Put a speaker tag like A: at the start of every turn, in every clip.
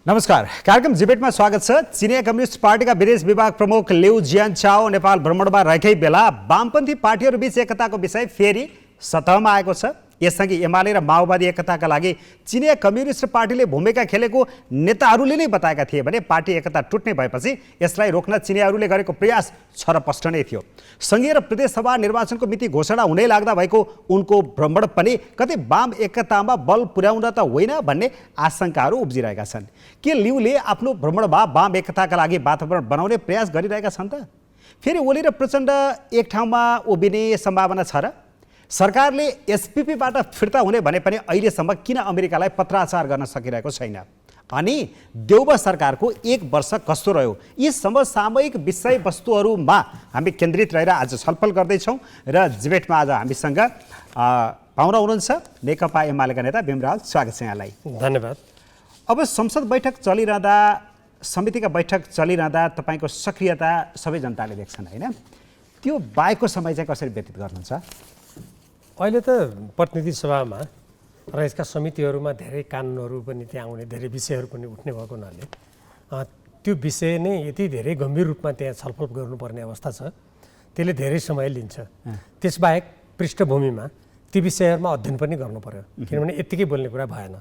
A: नमस्कार, कार्यक्रम जिबेटमा स्वागत छ। चिनिया कम्युनिस्ट पार्टीका विदेश विभाग प्रमुख लिउ जियानचाओ नेपाल भ्रमणमा रहेकै बेला वामपन्थी पार्टीहरूबीच एकताको विषय फेरि सतहमा आएको छ। यससँगै एमाले र माओवादी एकताका लागि चिनिया कम्युनिस्ट पार्टीले भूमिका खेलेको नेताहरूले नै बताएका थिए भने पार्टी एकता टुट्ने भएपछि यसलाई रोक्न चिनियाहरूले गरेको प्रयास छरपष्ट नै थियो। सङ्घीय र प्रदेशसभा निर्वाचनको मिति घोषणा हुनै लाग्दा भएको उनको भ्रमण पनि कतै वाम एकतामा बल पुर्याउन त होइन भन्ने आशंकाहरू उब्जिरहेका छन्। के लिउले आफ्नो भ्रमणमा वाम एकताका लागि वातावरण बनाउने प्रयास गरिरहेका छन् त? फेरि ओली र प्रचण्ड एक ठाउँमा उभिने सम्भावना छ र? सरकारले एसपीपीबाट फिर्ता हुने भने पनि अहिलेसम्म किन अमेरिकालाई पत्राचार गर्न सकिरहेको छैन? अनि देउबा सरकारको एक वर्ष कस्तो रह्यो? यी समसामयिक विषयवस्तुहरूमा हामी केन्द्रित रहेर आज छलफल गर्दैछौँ र जिबेटमा आज हामीसँग पाहुना हुनुहुन्छ नेकपा एमालेका नेता भीमराव। स्वागत छ यहाँलाई।
B: धन्यवाद।
A: अब संसद बैठक चलिरहँदा, समितिका बैठक चलिरहँदा तपाईँको सक्रियता सबै जनताले देख्छन् होइन? त्यो बाहेकको समय चाहिँ कसरी व्यतीत गर्नुहुन्छ?
B: अहिले त प्रतिनिधि सभामा र यसका समितिहरूमा धेरै कानुनहरू पनि त्यहाँ आउने, धेरै विषयहरू पनि उठ्ने भएको हुनाले त्यो विषय नै यति धेरै गम्भीर रूपमा त्यहाँ छलफल गर्नुपर्ने अवस्था छ, त्यसले धेरै समय लिन्छ। त्यसबाहेक पृष्ठभूमिमा ती विषयहरूमा अध्ययन पनि गर्नु पर्यो, किनभने यत्तिकै बोल्ने कुरा भएन।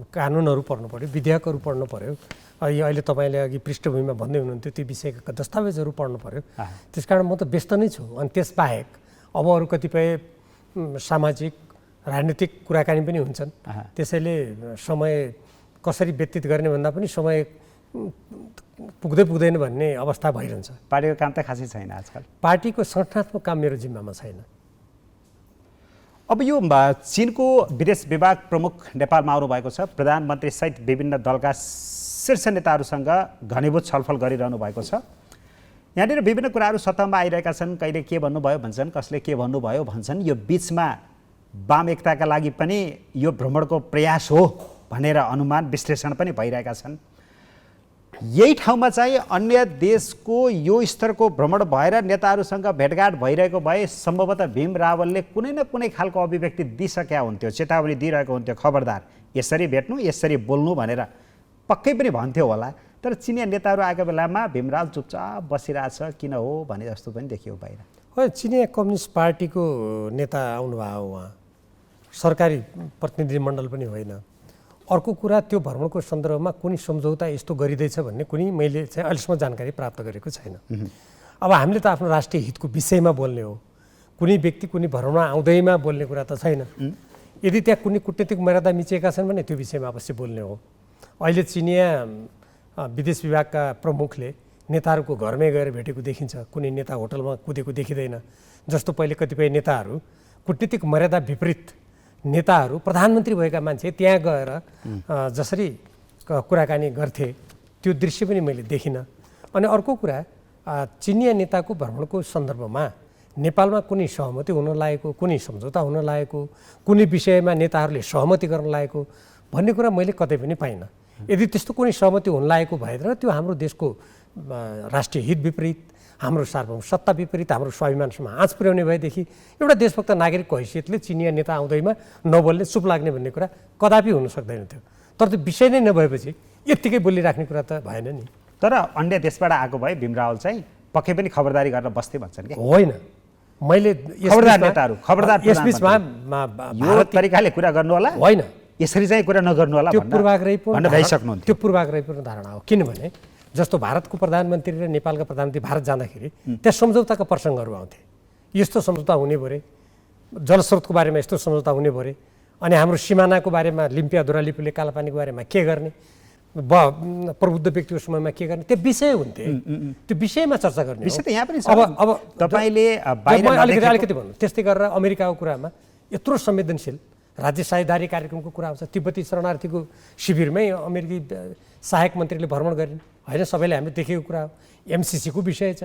B: कानुनहरू पढ्नु पर्यो, विधेयकहरू पढ्नु पर्यो। अहिले तपाईँले अघि पृष्ठभूमिमा भन्दै हुनुहुन्थ्यो त्यो विषयका दस्तावेजहरू पढ्नु पर्यो। त्यसकारण म त व्यस्त नै छु। अनि त्यसबाहेक अब अरू कतिपय सामाजिक राजनीतिक कुराकानी पनि हुन्छन्। त्यसैले समय कसरी व्यतीत गर्ने भन्दा पनि समय पुग्दैन भन्ने अवस्था भइरहन्छ।
A: पार्टीको काम त खासै छैन आजकल।
B: पार्टीको संगठनात्मक काम मेरो जिम्मामा छैन।
A: अब यो चीनको विदेश विभाग प्रमुख नेपालमा आउनु भएको छ। प्रधानमन्त्री सहित विभिन्न दलका शीर्ष नेताहरूसँग घनीभूत छलफल गरिरहनु भएको छ। यहाँनिर विभिन्न कुराहरू सतहमा आइरहेका छन्। कहिले के भन्नुभयो भन्छन्, कसले के भन्नुभयो भन्छन्। यो बिचमा वाम एकताका लागि पनि यो भ्रमणको प्रयास हो भनेर अनुमान विश्लेषण पनि भइरहेका छन्। यही ठाउँमा चाहिँ अन्य देशको यो स्तरको भ्रमण भएर नेताहरूसँग भेटघाट भइरहेको भए सम्भवतः भीम रावलले कुनै न कुनै खालको अभिव्यक्ति दिइसकेका हुन्थ्यो, चेतावनी दिइरहेको हुन्थ्यो, खबरदार यसरी भेट्नु, यसरी बोल्नु भनेर पक्कै पनि भन्थ्यो होला। तर चिनिया नेताहरू आएको बेलामा भीमराव चुपचाप बसिरहेछ, किन हो भने जस्तो पनि देखियो बाहिर।
B: हो, चिनिया कम्युनिस्ट पार्टीको नेता आउनुभयो, उहाँ सरकारी प्रतिनिधिमण्डल पनि होइन। अर्को कुरा, त्यो भ्रमणको सन्दर्भमा कुनै सम्झौता यस्तो गरिँदैछ भन्ने कुनै मैले चाहिँ अहिलेसम्म जानकारी प्राप्त गरेको छैन। अब हामीले त आफ्नो राष्ट्रिय हितको विषयमा बोल्ने हो, कुनै व्यक्ति कुनै भ्रमणमा आउँदैमा बोल्ने कुरा त छैन। यदि त्यहाँ कुनै कुटनीतिक मर्यादा मिचेका छन् भने त्यो विषयमा अवश्य बोल्ने हो। अहिले चिनिया विदेश विभागका प्रमुखले नेताहरूको घरमै गएर भेटेको देखिन्छ, कुनै नेता होटलमा कुदेको देखिँदैन। जस्तो पहिले कतिपय नेताहरू, कुटनीतिक मर्यादा विपरीत नेताहरू, प्रधानमन्त्री भएका मान्छे त्यहाँ गएर जसरी कुराकानी गर्थे त्यो दृश्य पनि मैले देखिनँ। अनि अर्को कुरा, चिनिया नेताको भ्रमणको सन्दर्भमा नेपालमा कुनै सहमति हुन लागेको, कुनै सम्झौता हुन लागेको, कुनै विषयमा नेताहरूले सहमति गर्न लागेको भन्ने कुरा मैले कतै पनि पाइनँ। यदि त्यस्तो कुनै सहमति हुन लागेको भएर त्यो हाम्रो देशको राष्ट्रिय हित विपरीत, हाम्रो सार्वभौम सत्ता विपरीत, हाम्रो स्वाभिमानसम्म आँच पुर्याउने भएदेखि एउटा देशभक्त नागरिकको हैसियतले चिनिया नेता आउँदैमा नबोल्ने, चुप लाग्ने भन्ने कुरा कदापि हुन सक्दैन थियो। तर त्यो विषय नै नभएपछि यत्तिकै बोलिराख्ने कुरा त भएन नि।
A: तर अन्य देशबाट आएको भए भीम रावल चाहिँ पक्कै पनि खबरदारी गर्न बस्थे भन्छन् कि
B: होइन? मैले
A: खबरदार नेताहरू, खबरदार
B: यसबीचमा
A: यो तरिकाले कुरा गर्नु होला,
B: होइन
A: यसरी चाहिँ कुरा नगर्नु होला
B: त्यो पूर्वाग्रहीपूर्ण
A: भइसक्नुहुन्थ्यो।
B: त्यो पूर्वाग्रहीपूर्ण धारणा हो। किनभने जस्तो भारतको प्रधानमन्त्री र नेपालका प्रधानमन्त्री भारत जाँदाखेरि त्यहाँ सम्झौताका प्रसङ्गहरू आउँथे। यस्तो सम्झौता हुने भरे, जलस्रोतको बारेमा यस्तो सम्झौता हुने भरे, अनि हाम्रो सिमानाको बारेमा लिम्पिया दुरालिपुले कालापानीको बारेमा के गर्ने, प्रबुद्ध व्यक्तिको समयमा के गर्ने, त्यो विषय हुन्थे। त्यो विषयमा चर्चा गर्ने
A: विषय त यहाँ पनि छ।
B: अब
A: तपाईँले
B: अलिकति भन्नु, त्यस्तै गरेर अमेरिकाको कुरामा यत्रो संवेदनशील राज्य साझेदारी कार्यक्रमको कुरा आउँछ। तिब्बती शरणार्थीको शिविरमै अमेरिकी सहायक मन्त्रीले भ्रमण गरिन्, होइन? सबैले हामीले देखेको कुरा हो। एमसिसीको विषय छ,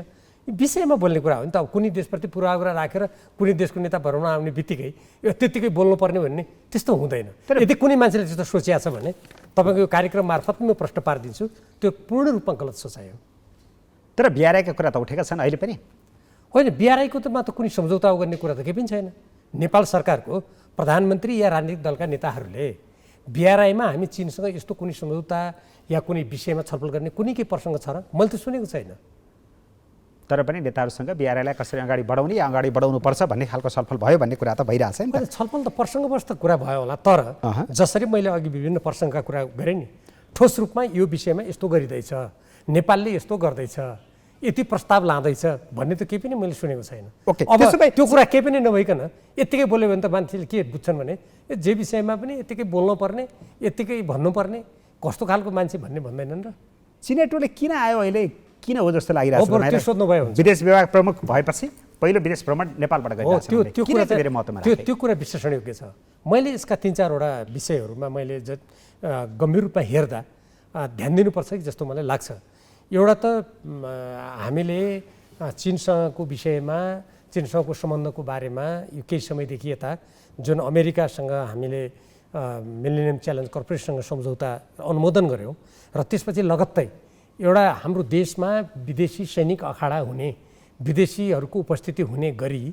B: विषयमा बोल्ने कुरा हो नि त। अब कुनै देशप्रति पूर्वाग्रह राखेर कुनै देशको नेता भ्रमण आउने बित्तिकै यो त्यत्तिकै बोल्नुपर्ने भन्ने त्यस्तो हुँदैन। यदि कुनै मान्छेले त्यस्तो सोचिया छ भने तपाईँको यो कार्यक्रम मार्फत म प्रश्न पारिदिन्छु, त्यो पूर्ण रूपमा गलत सोचाइ हो।
A: तर बिआरआईका कुरा त उठेका छन् अहिले पनि,
B: होइन? बिआरआईको त मात्र कुनै सम्झौता गर्ने कुरा त केही पनि छैन। नेपाल सरकारको प्रधानमन्त्री या राजनीतिक दलका नेताहरूले बिआरआईमा हामी चीनसँग यस्तो कुनै सम्झौता या कुनै विषयमा छलफल गर्ने कुनै के प्रसङ्ग छ र? मैले त सुनेको छैन।
A: तर पनि नेताहरूसँग बिआरएलाई कसरी अगाडि बढाउने या अगाडि बढाउनुपर्छ भन्ने खालको छलफल भयो भन्ने कुरा त भइरहेछ नि त।
B: छलफल त प्रसङ्गवश त कुरा भयो होला, तर जसरी मैले अघि विभिन्न प्रसङ्गका कुरा गरेँ नि, ठोस रूपमा यो विषयमा यस्तो गरिँदैछ, नेपालले यस्तो गर्दैछ, यति प्रस्ताव लाँदैछ भन्ने त केही पनि मैले सुनेको छैन।
A: ओके,
B: अब
A: त्यसो भए
B: त्यो कुरा केही पनि नभइकन यत्तिकै बोल्यो भने त मान्छेले के बुझ्छन् भने जे विषयमा पनि यत्तिकै बोल्नुपर्ने, यत्तिकै भन्नुपर्ने, कस्तो खालको मान्छे भन्ने भन्दैनन् र।
A: चिनिया टोली किन आयो अहिले, किन हो जस्तो लागिरहेको छ?
B: त्यो सोध्नुभयो हुन्छ।
A: विदेश विभाग प्रमुख भएपछि पहिलो विदेश भ्रमण नेपालबाट गरिरहेको छ।
B: त्यो कुरा विश्लेषण योग्य छ। मैले यसका 3-4वटा विषयहरूमा मैले गम्भीर रूपमा हेर्दा ध्यान दिनुपर्छ कि जस्तो मलाई लाग्छ। एउटा त हामीले चीनसँगको विषयमा, चीनसँगको सम्बन्धको बारेमा यो केही समयदेखि यता जुन अमेरिकासँग हामीले मिलेनियम च्यालेन्ज कर्पोरेसनसँग सम्झौता अनुमोदन गऱ्यौँ र त्यसपछि लगत्तै एउटा हाम्रो देशमा विदेशी सैनिक अखाडा हुने, विदेशीहरूको उपस्थिति हुने गरी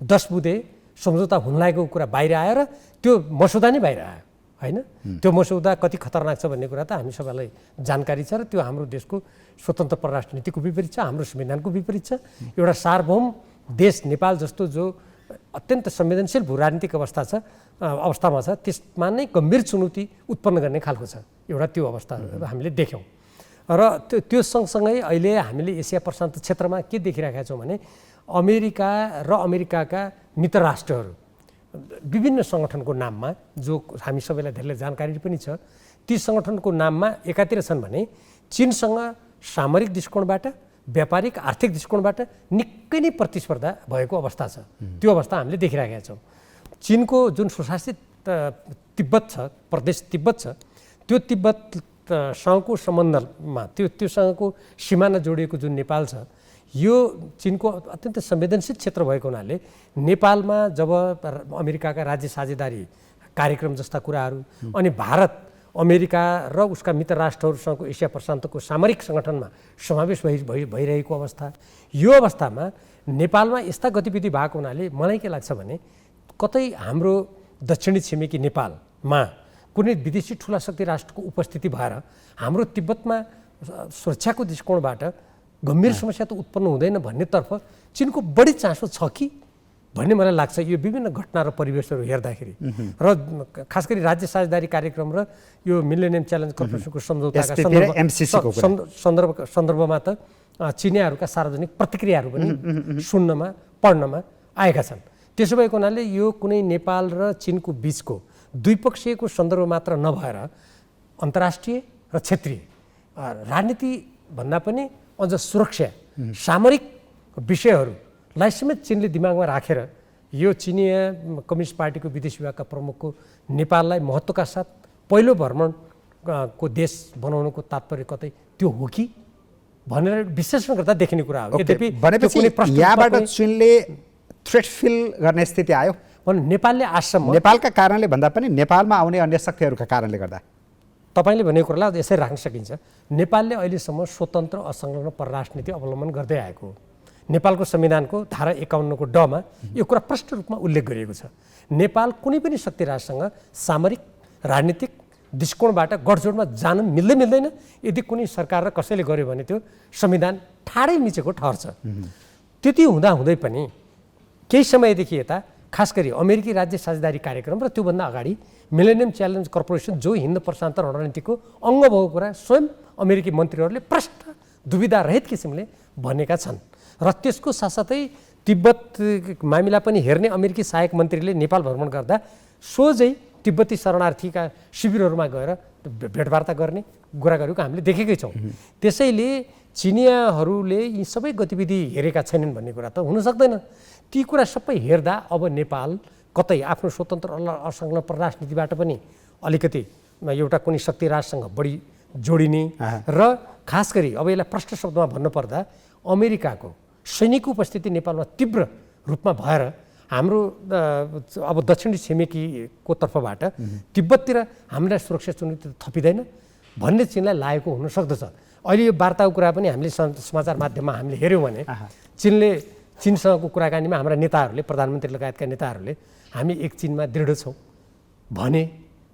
B: 10 बुँदे सम्झौता हुन लागेको कुरा बाहिर आयो र त्यो मसौदा नै बाहिर आयो होइन। त्यो मसौदा कति खतरनाक छ भन्ने कुरा त हामी सबैलाई जानकारी छ र त्यो हाम्रो देशको स्वतन्त्र परराष्ट्र नीतिको विपरीत छ, हाम्रो संविधानको विपरीत छ। एउटा सार्वभौम देश नेपाल जस्तो जो अत्यन्त संवेदनशील भू राजनीतिक अवस्थामा छ, त्यसमा नै गम्भीर चुनौती उत्पन्न गर्ने खालको छ एउटा त्यो अवस्था हामीले देख्यौँ। र त्यो सँगसँगै अहिले हामीले एसिया प्रशान्त क्षेत्रमा के देखिरहेका छौँ भने अमेरिका र अमेरिकाका मित्र राष्ट्रहरू विभिन्न सङ्गठनको नाममा, जो हामी सबैलाई धेरै जानकारी पनि छ, ती सङ्गठनको नाममा एकातिर छन् भने चीनसँग सामरिक दृष्टिकोणबाट, व्यापारिक आर्थिक दृष्टिकोणबाट निकै नै प्रतिस्पर्धा भएको अवस्था छ। त्यो अवस्था हामीले देखिरहेका छौँ। चीनको जुन सुशासित तिब्बत छ, प्रदेश तिब्बत छ, त्यो तिब्बतसँगको सम्बन्धमा त्योसँगको सिमाना जोडिएको जुन नेपाल छ, यो चीनको अत्यन्त संवेदनशील क्षेत्र भएको हुनाले नेपालमा जब अमेरिकाका राज्य साझेदारी कार्यक्रम जस्ता कुराहरू अनि भारत अमेरिका र उसका मित्र राष्ट्रहरूसँगको एसिया प्रशान्तको सामरिक सङ्गठनमा समावेश भइरहेको अवस्था, यो अवस्थामा नेपालमा यस्ता गतिविधि भएको हुनाले मलाई के लाग्छ भने कतै हाम्रो दक्षिणी छिमेकी नेपालमा कुनै विदेशी ठुला शक्ति राष्ट्रको उपस्थिति भएर हाम्रो तिब्बतमा सुरक्षाको दृष्टिकोणबाट गम्भीर समस्या त उत्पन्न हुँदैन भन्नेतर्फ चीनको बढी चासो छ कि भन्ने मलाई लाग्छ यो विभिन्न घटना र परिवेशहरू हेर्दाखेरि। र खास गरी राज्य साझेदारी कार्यक्रम र यो मिलेनियम च्यालेन्ज कर्पोरेसनको सम्झौताका सन्दर्भमा त चिनियाहरूका सार्वजनिक प्रतिक्रियाहरू पनि सुन्नमा पढ्नमा आएका छन्। त्यसो भएको हुनाले यो कुनै नेपाल र चीनको बिचको द्विपक्षीयको सन्दर्भ मात्र नभएर अन्तर्राष्ट्रिय र क्षेत्रीय राजनीति भन्दा पनि अझ सुरक्षा सामरिक विषयहरूलाई समेत चीनले दिमागमा राखेर यो चिनिया कम्युनिस्ट पार्टीको विदेश विभागका प्रमुखको नेपाललाई महत्त्वका साथ पहिलो भ्रमणको देश बनाउनुको तात्पर्य कतै त्यो हो कि भनेर विश्लेषण गर्दा देखिने कुरा हो।
A: यद्यपि यहाँबाट चीनले थ्रेट फिल गर्ने स्थिति आयो
B: भने नेपालले आजसम्म
A: नेपालका कारणले भन्दा पनि नेपालमा आउने अन्य शक्तिहरूका कारणले गर्दा
B: तपाईँले भनेको कुरालाई यसरी राख्न सकिन्छ। नेपालले अहिलेसम्म स्वतन्त्र असंलग्न परराष्ट्र नीति अवलम्बन गर्दै आएको हो। नेपालको संविधानको धारा 51 को डमा यो कुरा प्रष्ट रूपमा उल्लेख गरिएको छ। नेपाल कुनै पनि शक्ति राष्ट्रसँग सामरिक राजनीतिक दृष्टिकोणबाट गठजोडमा जान मिल्दैन। यदि कुनै सरकार र कसैले गर्यो भने त्यो संविधान ठाडै मिचेको ठहर्छ। त्यति हुँदाहुँदै पनि केही समयदेखि यता खास गरी अमेरिकी राज्य साझेदारी कार्यक्रम र त्योभन्दा अगाडि मिलेनियम च्यालेन्ज कर्पोरेसन जो हिन्द प्रशान्त रणनीतिको अङ्ग भएको कुरा स्वयं अमेरिकी मन्त्रीहरूले प्रष्ट दुविधा रहित किसिमले भनेका छन्। र त्यसको साथसाथै तिब्बत मामिला पनि हेर्ने अमेरिकी सहायक मन्त्रीले नेपाल भ्रमण गर्दा सोझै तिब्बती शरणार्थीका शिविरहरूमा गएर भेटवार्ता गर्ने कुरा गरेको हामीले देखेकै छौँ। त्यसैले चिनियाहरूले यी सबै गतिविधि हेरेका छैनन् भन्ने कुरा त हुन सक्दैन। ती कुरा सबै हेर्दा अब नेपाल कतै आफ्नो स्वतन्त्र असंलग्न परराष्ट्र नीतिबाट पनि अलिकति एउटा कुनै शक्ति राष्ट्रसँग बढी जोडिने र खास गरी अब यसलाई प्रष्ट शब्दमा भन्नुपर्दा अमेरिकाको सैनिक उपस्थिति नेपालमा तीव्र रूपमा भएर हाम्रो अब दक्षिणी छिमेकीको तर्फबाट तिब्बततिर हामीलाई सुरक्षा चुनौती थपिँदैन भन्ने चिनलाई लागेको हुन सक्दछ। अहिले यो वार्ताको कुरा पनि हामीले समाचार माध्यममा हामीले हेऱ्यौँ भने चीनसँगको कुराकानीमा हाम्रा नेताहरूले प्रधानमन्त्री लगायतका नेताहरूले हामी एक चीनमा दृढ छौँ भने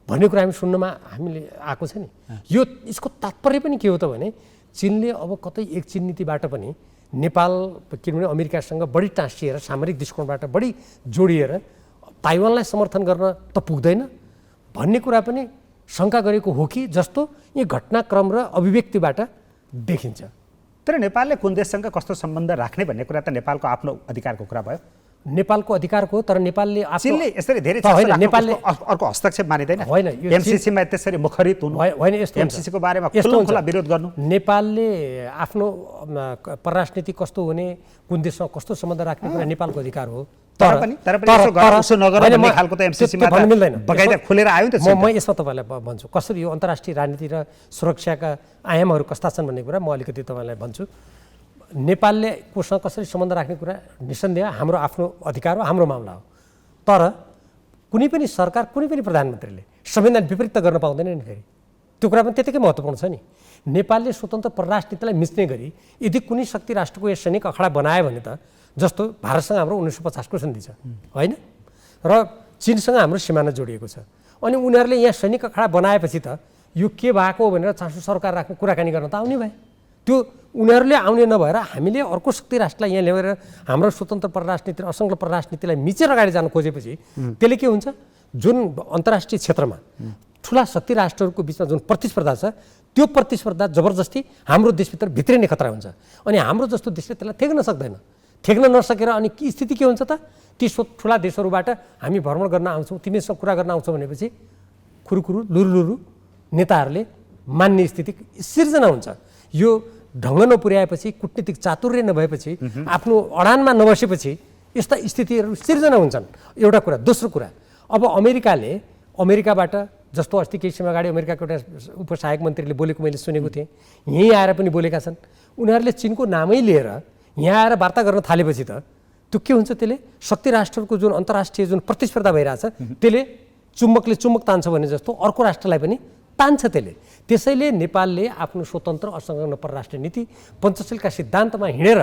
B: भन्ने कुरा हामी सुन्नमा हामीले आएको छ नि। यो यसको तात्पर्य पनि के हो त भने चीनले अब कतै एक चीन नीतिबाट पनि नेपाल किनभने अमेरिकासँग बढी टाँसिएर सामरिक दृष्टिकोणबाट बढी जोडिएर ताइवानलाई समर्थन गर्न त पुग्दैन भन्ने कुरा पनि शङ्का गरेको हो कि जस्तो यी घटनाक्रम र अभिव्यक्तिबाट देखिन्छ।
A: तर नेपालले कुन देशसँग कस्तो सम्बन्ध राख्ने भन्ने कुरा त नेपालको आफ्नो अधिकारको कुरा भयो।
B: नेपालको अधिकारको हो, तर नेपालले
A: चीनले यसरी धेरै
B: नेपालले
A: अर्को हस्तक्षेप मानिदैन।
B: होइन,
A: एमसीसीमा त्यसरी मुखरित हुनु
B: होइन, यस्तो
A: एमसीसीको बारेमा खुला विरोध गर्नु।
B: नेपालले आफ्नो परराष्ट्र नीति कस्तो हुने, कुन देशसँग कस्तो सम्बन्ध राख्ने कुरा नेपालको अधिकार हो। म यसमा तपाईँलाई भन्छु कसरी यो अन्तर्राष्ट्रिय राजनीति र सुरक्षाका आयामहरू कस्ता छन् भन्ने कुरा म अलिकति तपाईँलाई भन्छु। नेपालले कोसँग कसरी सम्बन्ध राख्ने कुरा निसन्देह हाम्रो आफ्नो अधिकार हो, हाम्रो मामला हो। तर कुनै पनि सरकार, कुनै पनि प्रधानमन्त्रीले संविधान विपरीत त गर्न पाउँदैन नि। फेरि त्यो कुरा पनि त्यतिकै महत्त्वपूर्ण छ नि। नेपालले स्वतन्त्र परराष्ट्र नीतिलाई मिच्ने गरी यदि कुनै शक्ति राष्ट्रको यो सैनिक अखडा बनायो भने त जस्तो भारतसँग हाम्रो 1950 को सन्धि छ होइन, र चीनसँग हाम्रो सिमाना जोडिएको छ। अनि उनीहरूले यहाँ सैनिक अखडा बनाएपछि त यो के भएको हो भनेर चासो सरकार राख्ने कुराकानी गर्न त आउने भए। त्यो उनीहरूले आउने नभएर हामीले अर्को शक्ति राष्ट्रलाई यहाँ ल्याएर हाम्रो स्वतन्त्र परराष्ट्र नीति, असङ्लग्न परराष्ट्र नीतिलाई मिचेर अगाडि जान खोजेपछि त्यसले के हुन्छ, जुन अन्तर्राष्ट्रिय क्षेत्रमा ठुला शक्ति राष्ट्रहरूको बिचमा जुन प्रतिस्पर्धा छ त्यो प्रतिस्पर्धा जबरजस्ती हाम्रो देशभित्र भित्रिने खतरा हुन्छ। अनि हाम्रो जस्तो देशले त्यसलाई थेक्न सक्दैन। थेक्न नसकेर अनि के स्थिति के हुन्छ त, ती ठुला देशहरूबाट हामी भ्रमण गर्न आउँछौँ, तिमीसँग कुरा गर्न आउँछौँ भनेपछि खुरुखुरु लुरुलुरु नेताहरूले मान्ने स्थिति सिर्जना हुन्छ। यो ढङ्ग नपुर्याएपछि, कुटनीतिक चातुर्य नभएपछि, आफ्नो अडानमा नबसेपछि यस्ता स्थितिहरू सिर्जना हुन्छन्। एउटा कुरा। दोस्रो कुरा, अब अमेरिकाबाट जस्तो अस्ति केही समय अगाडि अमेरिकाको एउटा उपसहायक मन्त्रीले बोलेको मैले सुनेको थिएँ, यहीँ आएर पनि बोलेका छन्। उनीहरूले चीनको नामै लिएर यहाँ आएर वार्ता गर्न थालेपछि त त्यो के हुन्छ, त्यसले शक्ति राष्ट्रहरूको जुन अन्तर्राष्ट्रिय जुन प्रतिस्पर्धा भइरहेछ त्यसले चुम्बकले चुम्बक तान्छ भने जस्तो अर्को राष्ट्रलाई पनि तान्छ त्यसले। त्यसैले नेपालले आफ्नो स्वतन्त्र असंलग्न परराष्ट्र नीति, पञ्चशीलका सिद्धान्तमा हिँडेर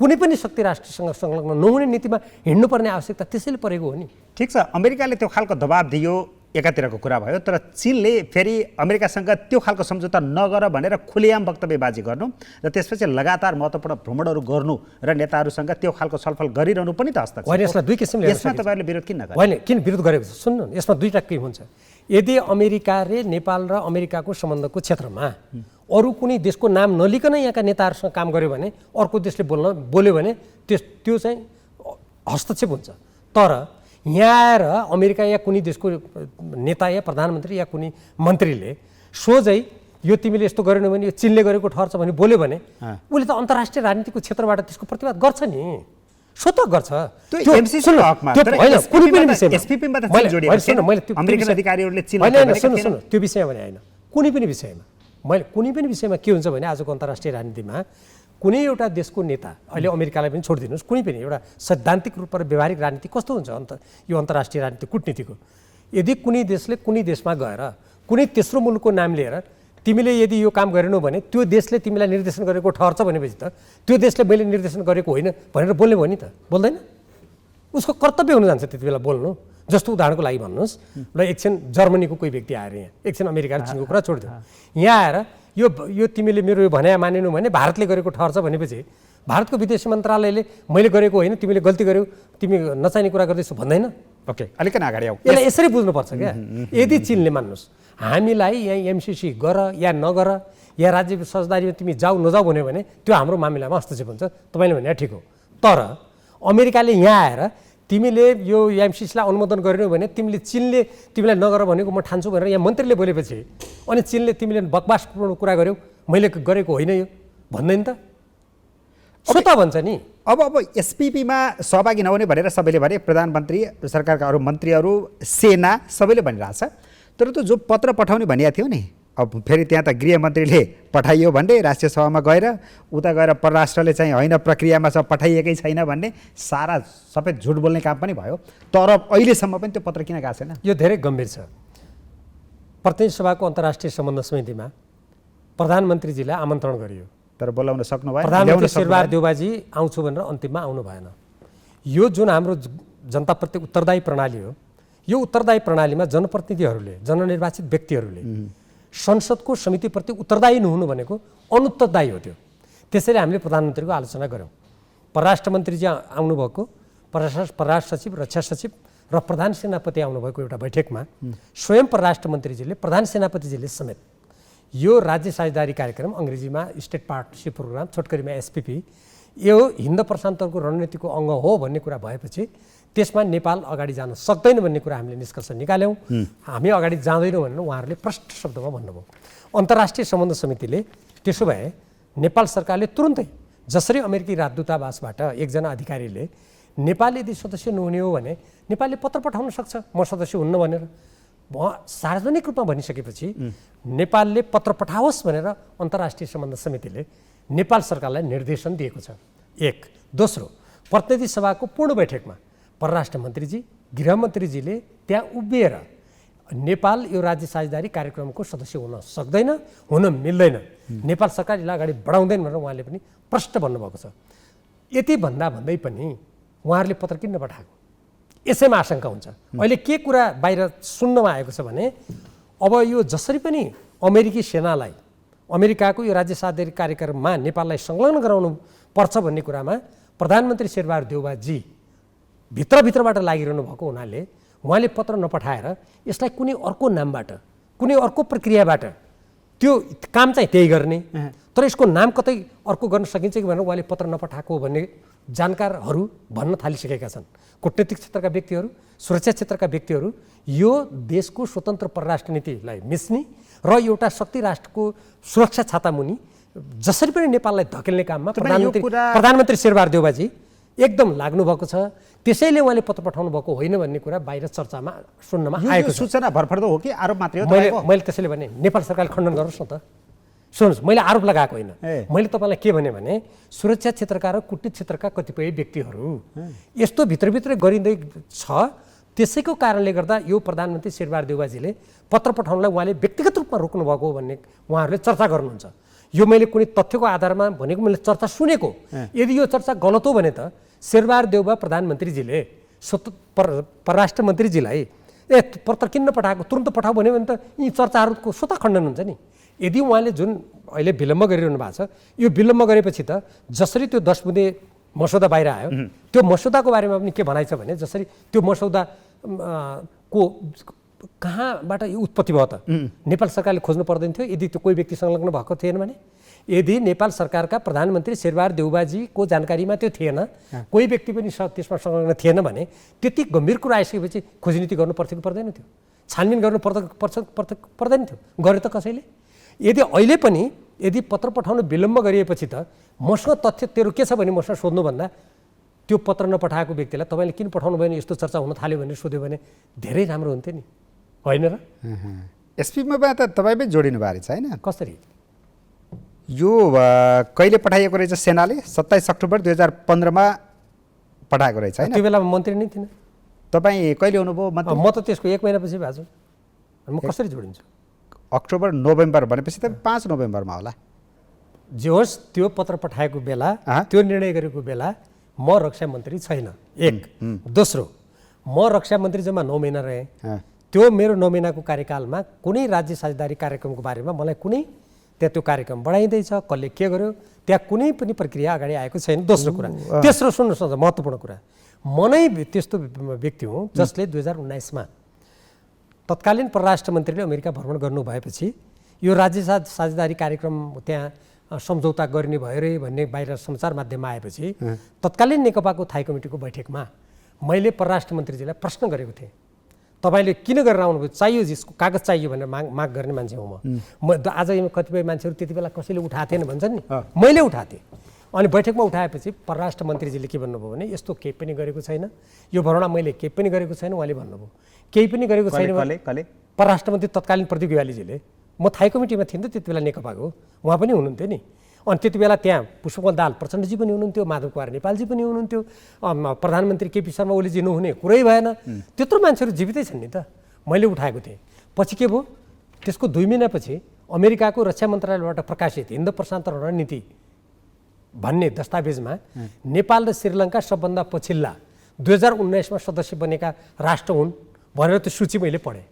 B: कुनै पनि शक्ति राष्ट्रसँग संलग्न नहुने नीतिमा हिँड्नुपर्ने आवश्यकता त्यसैले परेको हो नि।
A: ठिक छ, अमेरिकाले त्यो खालको दबाब दियो, एकातिरको कुरा भयो। तर चीनले फेरि अमेरिकासँग त्यो खालको सम्झौता नगर भनेर खुलेआम वक्तव्यबाजी गर्नु र त्यसपछि लगातार महत्त्वपूर्ण भ्रमणहरू गर्नु र नेताहरूसँग त्यो खालको छलफल गरिरहनु पनि त हस्तक्षेप।
B: होइन, यसमा दुई किसिमले
A: यसमा तपाईँहरूले विरोध किन नगर्नु?
B: होइन, किन विरोध गरेको छ सुन्नु, यसमा दुईवटा के हुन्छ। यदि अमेरिकाले नेपाल र अमेरिकाको सम्बन्धको क्षेत्रमा अरू कुनै देशको नाम नलिकन यहाँका नेताहरूसँग काम गर्यो भने, अर्को देशले बोल्यो भने त्यो चाहिँ हस्तक्षेप हुन्छ। तर यहाँ आएर अमेरिका या कुनै देशको नेता या प्रधानमन्त्री या कुनै मन्त्रीले सोझै यो तिमीले यस्तो गरेनौ भने यो चीनले गरेको ठहर्छ भने बोल्यो भने उसले त अन्तर्राष्ट्रिय राजनीतिको क्षेत्रबाट त्यसको प्रतिवाद गर्छ नि, स्वतः गर्छ। त्यो विषयमा भने होइन, कुनै पनि विषयमा मैले कुनै पनि विषयमा के हुन्छ भने आजको अन्तर्राष्ट्रिय राजनीतिमा कुनै एउटा देशको नेता, अहिले अमेरिकालाई पनि छोडिदिनुहोस्, कुनै पनि एउटा सैद्धान्तिक रूपमा व्यावहारिक राजनीति कस्तो हुन्छ यो अन्तर्राष्ट्रिय राजनीति कुटनीतिको, यदि कुनै देशले कुनै देशमा गएर कुनै तेस्रो मुलुकको नाम लिएर तिमीले यदि यो काम गरेनौ भने त्यो देशले तिमीलाई निर्देशन गरेको ठहर्छ भनेपछि त त्यो देशले मैले निर्देशन गरेको होइन भनेर बोल्ने भयो नि त, बोल्दैन? उसको कर्तव्य हुन जान्छ त्यति बेला बोल्नु। जस्तो उदाहरणको लागि भन्नुहोस्, ल एकछिन जर्मनीको कोही व्यक्ति आएर यहाँ, एकछिन अमेरिका र चीनको कुरा छोडिदियो, यहाँ आएर यो तिमीले मेरो यो भनाइ मानेनौ भने भारतले गरेको ठहर्छ भनेपछि भारतको विदेश मन्त्रालयले मैले गरेको होइन, तिमीले गल्ती गर्यौ, तिमी नचाहिने कुरा गर्दैछौ भन्दैन?
A: ओके, अलिकति अगाडि आऊ।
B: यसलाई यसरी बुझ्नुपर्छ क्या। यदि चीनले मान्नुहोस् हामीलाई यहाँ एमसीसी गर या नगर या राज्य फौजदारीमा तिमी जाऊ नजाऊ भन्यो भने त्यो हाम्रो मामिलामा हस्तक्षेप हुन्छ, तपाईँले भने ठिक हो। तर अमेरिकाले यहाँ आएर तिमीले यो एमसीसीलाई अनुमोदन गरेनौ भने चीनले तिमीलाई नगर भनेको म ठान्छु भनेर यहाँ मन्त्रीले बोलेपछि अनि चीनले तिमीले बकवासपूर्ण कुरा गर्यौ, मैले गरेको होइन यो भन्दैन त, स्वतः भन्छ नि।
A: अब एसपीपीमा सहभागी नहुने भनेर सबैले भने, प्रधानमन्त्री, सरकारका अरू मन्त्रीहरू, सेना सबैले भनिरहेछ। तर त्यो जो पत्र पठाउने भनिएको थियो नि, अब फेरि त्यहाँ त गृहमन्त्रीले पठाइयो भन्ने, राष्ट्रिय सभामा गएर उता गएर परराष्ट्रले चाहिँ होइन प्रक्रियामा छ पठाइएकै छैन भन्ने सारा सबै झुट बोल्ने काम पनि भयो। तर अहिलेसम्म पनि त्यो पत्र किन गएको छैन?
B: यो धेरै गम्भीर छ। प्रतिनिधि सभाको अन्तर्राष्ट्रिय सम्बन्ध समितिमा प्रधानमन्त्रीजीलाई आमन्त्रण गरियो, तर बोलाउन सक्नु भएन। प्रधानमन्त्री शेरबहादुर देउवाजी आउँछु भनेर अन्तिममा आउनु भएन। यो जुन हाम्रो जनताप्रति उत्तरदायी प्रणाली हो, यो उत्तरदायी प्रणालीमा जनप्रतिनिधिहरूले जननिर्वाचित व्यक्तिहरूले संसदको समितिप्रति उत्तरदायी नहुनु भनेको अनुत्तरदायी हो त्यो। त्यसैले हामीले प्रधानमन्त्रीको आलोचना गऱ्यौँ। परराष्ट्र मन्त्रीजी आउनुभएको, परराष्ट्र सचिव, रक्षा सचिव र प्रधान सेनापति आउनुभएको एउटा बैठकमा स्वयं परराष्ट्र मन्त्रीजीले, प्रधान सेनापतिजीले समेत यो राज्य साझेदारी कार्यक्रम, अङ्ग्रेजीमा स्टेट पार्टनरसिप प्रोग्राम, छोटकरीमा एसपिपी, यो हिन्द प्रशान्तको रणनीतिको अङ्ग हो भन्ने कुरा भएपछि त्यसमा नेपाल अगाडि जान सक्दैन भन्ने कुरा हामीले निष्कर्ष निकाल्यौँ। हामी अगाडि जाँदैनौँ भनेर उहाँहरूले प्रष्ट शब्दमा भन्नुभयो। अन्तर्राष्ट्रिय सम्बन्ध समितिले त्यसो भए नेपाल सरकारले तुरुन्तै, जसरी अमेरिकी राजदूतावासबाट एकजना अधिकारीले नेपाल यदि सदस्य नहुने हो भने नेपालले पत्र पठाउन सक्छ म सदस्य हुन्न भनेर, सार्वजनिक रूपमा भनिसकेपछि नेपालले पत्र पठाओस् भनेर अन्तर्राष्ट्रिय सम्बन्ध समितिले नेपाल सरकारलाई निर्देशन दिएको छ। एक। दोस्रो, प्रतिनिधि सभाको पूर्ण बैठकमा परराष्ट्र मन्त्रीजी, गृहमन्त्रीजीले त्यहाँ उभिएर नेपाल यो राज्य साझेदारी कार्यक्रमको सदस्य हुन सक्दैन, हुन मिल्दैन, नेपाल सरकार यसलाई अगाडि बढाउँदैन भनेर उहाँले पनि प्रष्ट भन्नुभएको छ। यति भन्दै पनि उहाँहरूले पत्र किन नपठाएको, यसैमा आशंका हुन्छ। अहिले के कुरा बाहिर सुन्नमा आएको छ भने अब यो जसरी पनि अमेरिकी सेनालाई अमेरिकाको यो राज्य साझेदारी कार्यक्रममा नेपाललाई संलग्न गराउनु पर्छ भन्ने कुरामा प्रधानमन्त्री शेरबहादुर देउवाजी भित्रभित्रबाट लागिरहनु भएको हुनाले उहाँले पत्र नपठाएर यसलाई कुनै अर्को नामबाट, कुनै अर्को प्रक्रियाबाट त्यो काम चाहिँ त्यही गर्ने, तर यसको नाम कतै अर्को गर्न सकिन्छ कि भनेर उहाँले पत्र नपठाएको भन्ने जानकारहरू भन्न थालिसकेका छन्। कूटनीतिक क्षेत्रका व्यक्तिहरू, सुरक्षा क्षेत्रका व्यक्तिहरू यो देशको स्वतन्त्र परराष्ट्र नीतिलाई मिच्ने र एउटा शक्ति राष्ट्रको सुरक्षा छातामुनि जसरी पनि नेपाललाई धकेल्ने काममा प्रधानमन्त्री शेरबहादुर देउवाजी एकदम लाग्नु भएको छ। त्यसैले उहाँले पत्र पठाउनु भएको होइन भन्ने कुरा बाहिर चर्चामा सुन्नमा आएको छ।
A: सूचना भरपर्दो हो कि आरोप मात्रै हो?
B: मैले त्यसैले भने नेपाल सरकारले खण्डन गरोस् न त। सुन्नुहोस्, मैले आरोप लगाएको होइन, मैले तपाईँलाई के भने सुरक्षा क्षेत्रका र कूटनीति क्षेत्रका कतिपय व्यक्तिहरू यस्तो भित्रभित्रै गरिँदै छ। त्यसैको कारणले गर्दा यो प्रधानमन्त्री शेरबहादुर देउवाजीले पत्र पठाउनलाई उहाँले व्यक्तिगत रूपमा रोक्नु भएको हो भन्ने उहाँहरूले चर्चा गर्नुहुन्छ। यो मैले कुनै तथ्यको आधारमा भनेको, मैले चर्चा सुनेको। यदि यो चर्चा गलत हो भने त शेरबहादुर देउवा प्रधानमन्त्रीजीले परराष्ट्र मन्त्रीजीलाई पत्र किन नपठाएको, तुरन्त पठाऊ भन्यो भने त यी चर्चाहरूको स्वतः खण्डन हुन्छ नि। यदि उहाँले जुन अहिले विलम्ब गरिरहनु भएको छ, यो विलम्ब गरेपछि त जसरी त्यो 10 बुँदे मसौदा बाहिर आयो, त्यो मसौदाको बारेमा पनि के भनाइ छ भने जसरी त्यो मसौदा को कहाँबाट यो उत्पत्ति भयो त, नेपाल सरकारले खोज्नु पर्दैन थियो यदि त्यो कोही व्यक्ति संलग्न भएको थिएन भने। यदि नेपाल सरकारका प्रधानमन्त्री शेरबहादुर देउवाजीको जानकारीमा त्यो थिएन, कोही व्यक्ति पनि त्यसमा संलग्न थिएन भने त्यति गम्भीर कुरा आइसकेपछि खोजनीति गर्नु पर्थ्यो कि पर्दैन थियो, छानबिन गर्नु पर्दैन थियो, गरे त कसैले। यदि अहिले पनि यदि पत्र पठाउनु विलम्ब गरिएपछि त मसँग तथ्य तेरो के छ भने मसँग सोध्नुभन्दा त्यो पत्र नपठाएको व्यक्तिलाई तपाईँले किन पठाउनु भएन यस्तो चर्चा हुन थाल्यो भनेर सोध्यो भने धेरै राम्रो हुन्थ्यो नि, होइन र?
A: एसपीमा त तपाईँ पनि जोडिनु भएको रहेछ होइन?
B: कसरी?
A: यो कहिले पठाइएको रहेछ? सेनाले 27 अक्टोबर 2015मा पठाएको रहेछ होइन?
B: त्यो बेलामा मन्त्री नै थिएन।
A: तपाईँ कहिले हुनुभयो?
B: म त त्यसको 1 महिनापछि भएको छु। म कसरी जोडिन्छु?
A: अक्टोबर नोभेम्बर भनेपछि त 5 नोभेम्बरमा होला।
B: जे होस्, त्यो पत्र पठाएको बेला, त्यो निर्णय गरेको बेला म रक्षा मन्त्री छैन, एक। दोस्रो, म रक्षा मन्त्री जम्मा 9 महिना रहेँ। त्यो मेरो 9 महिनाको कार्यकालमा कुनै राज्य साझेदारी कार्यक्रमको बारेमा मलाई कुनै त्यहाँ त्यो कार्यक्रम बढाइँदैछ, कसले के गर्यो, त्यहाँ कुनै पनि प्रक्रिया अगाडि आएको छैन। दोस्रो कुरा। तेस्रो, सुन्नुहोस् न, महत्त्वपूर्ण कुरा, म नै त्यस्तो व्यक्ति हुँ जसले 2019मा तत्कालीन परराष्ट्र मन्त्रीले अमेरिका भ्रमण गर्नु भएपछि यो राज्य साझेदारी कार्यक्रम त्यहाँ सम्झौता गर्ने भयो रे भन्ने बाहिर सञ्चार माध्यममा आएपछि तत्कालीन नेकपाको थाई कमिटीको बैठकमा मैले परराष्ट्र मन्त्रीजीलाई प्रश्न गरेको थिएँ, तपाईँले किन गरेर आउनुभयो, चाहियो यसको कागज चाहियो भनेर माग गर्ने मान्छे हुँ म। आज कतिपय मान्छेहरू त्यति बेला कसैले उठाएको थिएन भन्छन् नि, मैले उठाएको थिएँ। अनि बैठकमा उठाएपछि परराष्ट्र मन्त्रीजीले के भन्नुभयो भने यस्तो केही पनि गरेको छैन, यो भ्रमण मैले केही पनि गरेको छैन उहाँले भन्नुभयो। केही पनि गरेको छैन परराष्ट्र मन्त्री तत्कालीन प्रदीप ग्यावालीजीले। म थाई कमिटीमा थिएँ त त्यति बेला नेकपाको, उहाँ पनि हुनुहुन्थ्यो नि। अनि त्यति बेला त्यहाँ पुष्पकमल दाहाल प्रचण्डजी पनि हुनुहुन्थ्यो, माधव कुमार नेपालजी पनि हुनुहुन्थ्यो, प्रधानमन्त्री केपी शर्मा ओलीजी नहुने कुरै भएन। त्यत्रो मान्छेहरू जीवितै छन् नि त। मैले उठाएको थिएँ। पछि के भयो, त्यसको 2 महिनापछि अमेरिकाको रक्षा मन्त्रालयबाट प्रकाशित हिन्द प्रशान्त रणनीति भन्ने दस्तावेजमा नेपाल र श्रीलङ्का सबभन्दा पछिल्ला 2019मा सदस्य बनेका राष्ट्र हुन् भनेर त्यो सूची मैले पढेँ।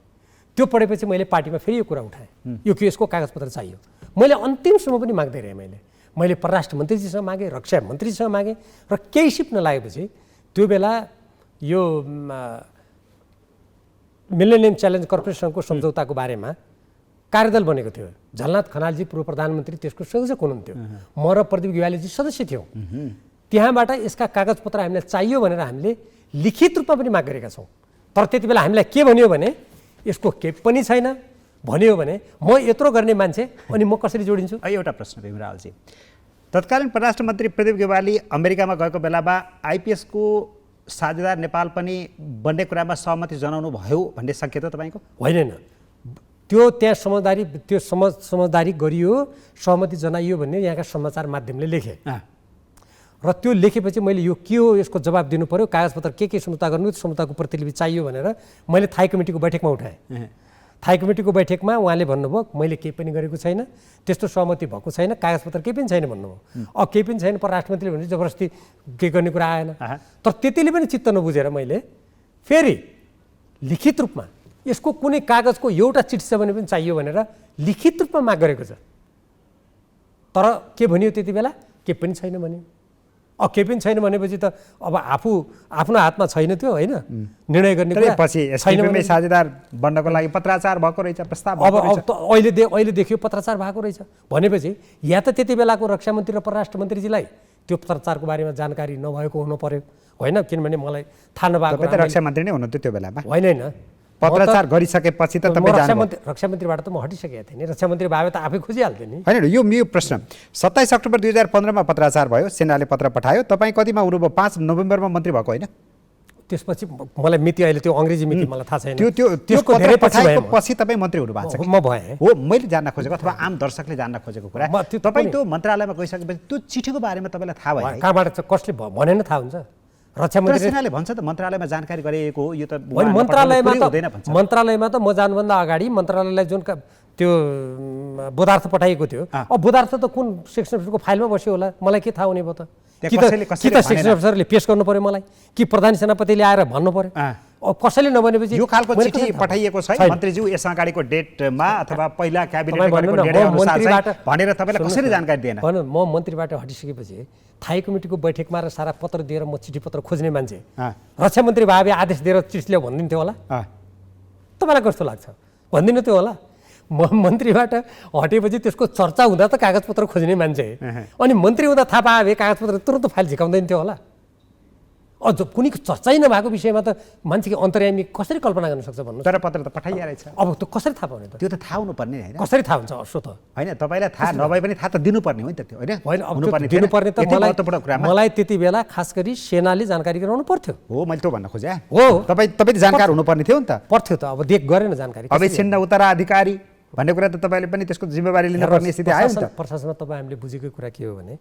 B: त्यो पढेपछि मैले पार्टीमा फेरि यो कुरा उठाएँ, यो कि यसको कागजपत्र चाहियो। मैले अन्तिमसम्म पनि माग्दै रहेँ। मैले परराष्ट्र मन्त्रीजीसँग मागेँ, रक्षा मन्त्रीजीसँग मागेँ र केही सिप नलागेपछि त्यो बेला यो मिलेनियम च्यालेन्ज कर्पोरेसनको सम्झौताको बारेमा कार्यदल बनेको थियो। झलनाथ खनालजी पूर्व प्रधानमन्त्री त्यसको संयोजक हुनुहुन्थ्यो। म र प्रदीप गेवालीजी सदस्य थियौँ। त्यहाँबाट यसका कागजपत्र हामीलाई चाहियो भनेर हामीले लिखित रूपमा पनि माग गरेका छौँ। तर त्यति बेला हामीलाई के भन्यो भने यसको केही पनि छैन भन्यो भने म यत्रो गर्ने मान्छे अनि म कसरी जोडिन्छु?
A: एउटा प्रश्न भीमरावजी, तत्कालीन परराष्ट्र मन्त्री प्रदीप गेवाली अमेरिकामा गएको बेलामा आइपिएसको साझेदार नेपाल पनि बन्ने कुरामा सहमति जनाउनु भयो भन्ने सङ्केत हो तपाईँको?
B: होइन, त्यो त्यहाँ समझदारी गरियो, सहमति जनाइयो भन्ने यहाँका समाचार माध्यमले लेखे र त्यो लेखेपछि मैले यो के हो यसको जवाब दिनु पर्यो, कागजपत्र के सम्झौता गर्नु, सम्झौताको प्रतिलिपि चाहियो भनेर मैले थाई कमिटीको बैठकमा उठाएँ। थाई कमिटीको बैठकमा उहाँले भन्नुभयो मैले केही पनि गरेको छैन, त्यस्तो सहमति भएको छैन, कागजपत्र केही पनि छैन भन्नुभयो। केही पनि छैन परराष्ट्र मन्त्रीले भने जबरजस्ती केही गर्ने कुरा आएन। तर त्यतिले पनि चित्त नबुझेर मैले फेरि लिखित रूपमा यसको कुनै कागजको एउटा चिठी छ भने पनि चाहियो भनेर लिखित रूपमा माग गरेको छ। तर के भन्यो त्यति बेला? केही पनि छैन भन्यो। केही पनि छैन भनेपछि त अब आफ्नो हातमा छैन त्यो, होइन निर्णय गर्ने कुरा।
A: पछि एसकेपीमै साझेदार बन्नको लागि पत्राचार भएको रहेछ, प्रस्ताव
B: अब अहिले देखियो पत्राचार भएको रहेछ भनेपछि या त त्यति बेलाको रक्षा मन्त्री र परराष्ट्र मन्त्रीजीलाई त्यो पत्राचारको बारेमा जानकारी नभएको हुनु पर्यो, होइन? किनभने मलाई थाहा नभएको।
A: रक्षा मन्त्री नै हुनुहुन्थ्यो त्यो बेलामा?
B: होइन,
A: पत्राचार गरिसकेपछि त तपाईँ
B: रक्षा मन्त्रीबाट त म हटिसकेको थिएँ नि। रक्षा मन्त्री भए त आफै खोजिहाल्थेँ नि।
A: होइन, यो प्रश्न 27 अक्टोबर 2015मा पत्राचार भयो, सेनाले पत्र पठायो, तपाईँ कतिमा हुनुभयो? 5 नोभेम्बरमा मन्त्री भएको होइन?
B: त्यसपछि मलाई मिति अहिले त्यो अङ्ग्रेजी मिति मलाई थाहा छैन।
A: त्यसको धेरै पछि तपाईँ मन्त्री हुनु भएको छ?
B: म भएँ।
A: हो, मैले जान्न खोजेको अथवा आम दर्शकले जान्न खोजेको कुरा, तपाईँ त्यो मन्त्रालयमा गइसकेपछि त्यो चिठीको बारेमा तपाईँलाई थाहा भयो?
B: कहाँबाट कसले भनेन थाहा हुन्छ? रक्षा मन्त्री
A: सेनाले भन्छ त मन्त्रालयमा जानकारी गरेको हो, यो त
B: मन्त्रालयमा त म जानुभन्दा अगाडि मन्त्रालयलाई जुन त्यो बोधार्थ पठाइएको थियो, अब बोधार्थ त कुन सेक्सन अफिसरको फाइलमा बस्यो होला, मलाई के थाहा हुने भयो त? कि त सेक्सन अफिसरले पेश गर्नु पर्यो मलाई, कि प्रधान सेनापतिले आएर भन्नु पर्यो? अब कसैले नभनेपछि
A: यो खालको चिठी पठाइएको छ मन्त्रीज्यू यस अगाडिको डेटमा अथवा पहिला क्याबिनेट भनेर तपाईँलाई कसरी जानकारी दिएन?
B: भन्नु, म मन्त्रीबाट हटिसकेपछि थाई कमिटीको बैठकमा र सारा पत्र दिएर म चिठी पत्र खोज्ने मान्छे, रक्षा मन्त्री भावे आदेश दिएर चिठी ल्याऊ भनिदिन्थ्यो होला? तपाईँलाई कस्तो लाग्छ? भनिदिनु थियो होला? म मन्त्रीबाट हटेपछि त्यसको चर्चा हुँदा त कागजपत्र खोज्ने मान्छे, अनि मन्त्री हुँदा थाहा पाए कागजपत्र तुरन्त फाइल झिकाउँदैन थियो होला? अझ कुनै चर्चै नभएको विषयमा त मान्छेको अन्तर्यामी कसरी कल्पना गर्न सक्छ भन्नु?
A: तर पत्र त पठाइया रहेछ।
B: अब त्यो कसरी थाहा पाउने त?
A: त्यो त थाहा हुनुपर्ने होइन?
B: कसरी थाहा हुन्छ? असो त
A: होइन, तपाईँलाई थाहा नभए पनि थाहा त दिनुपर्ने हो नि त त्यो, होइन?
B: दिनुपर्ने त मलाई त्यति बेला खास गरी सेनाले जानकारी गराउनु पर्थ्यो।
A: हो, मैले त्यो भन्न खोजेँ।
B: हो,
A: तपाईँ जानकार हुनुपर्ने थियो नि त?
B: पर्थ्यो त, अब गरेन जानकारी।
A: अब छिन्न उत्तराधिकारी भन्ने कुरा त तपाईँले पनि त्यसको जिम्मेवारी लिनुपर्ने स्थिति आयो नि त?
B: प्रशासनमा तपाईँ हामीले बुझेको कुरा के हो भने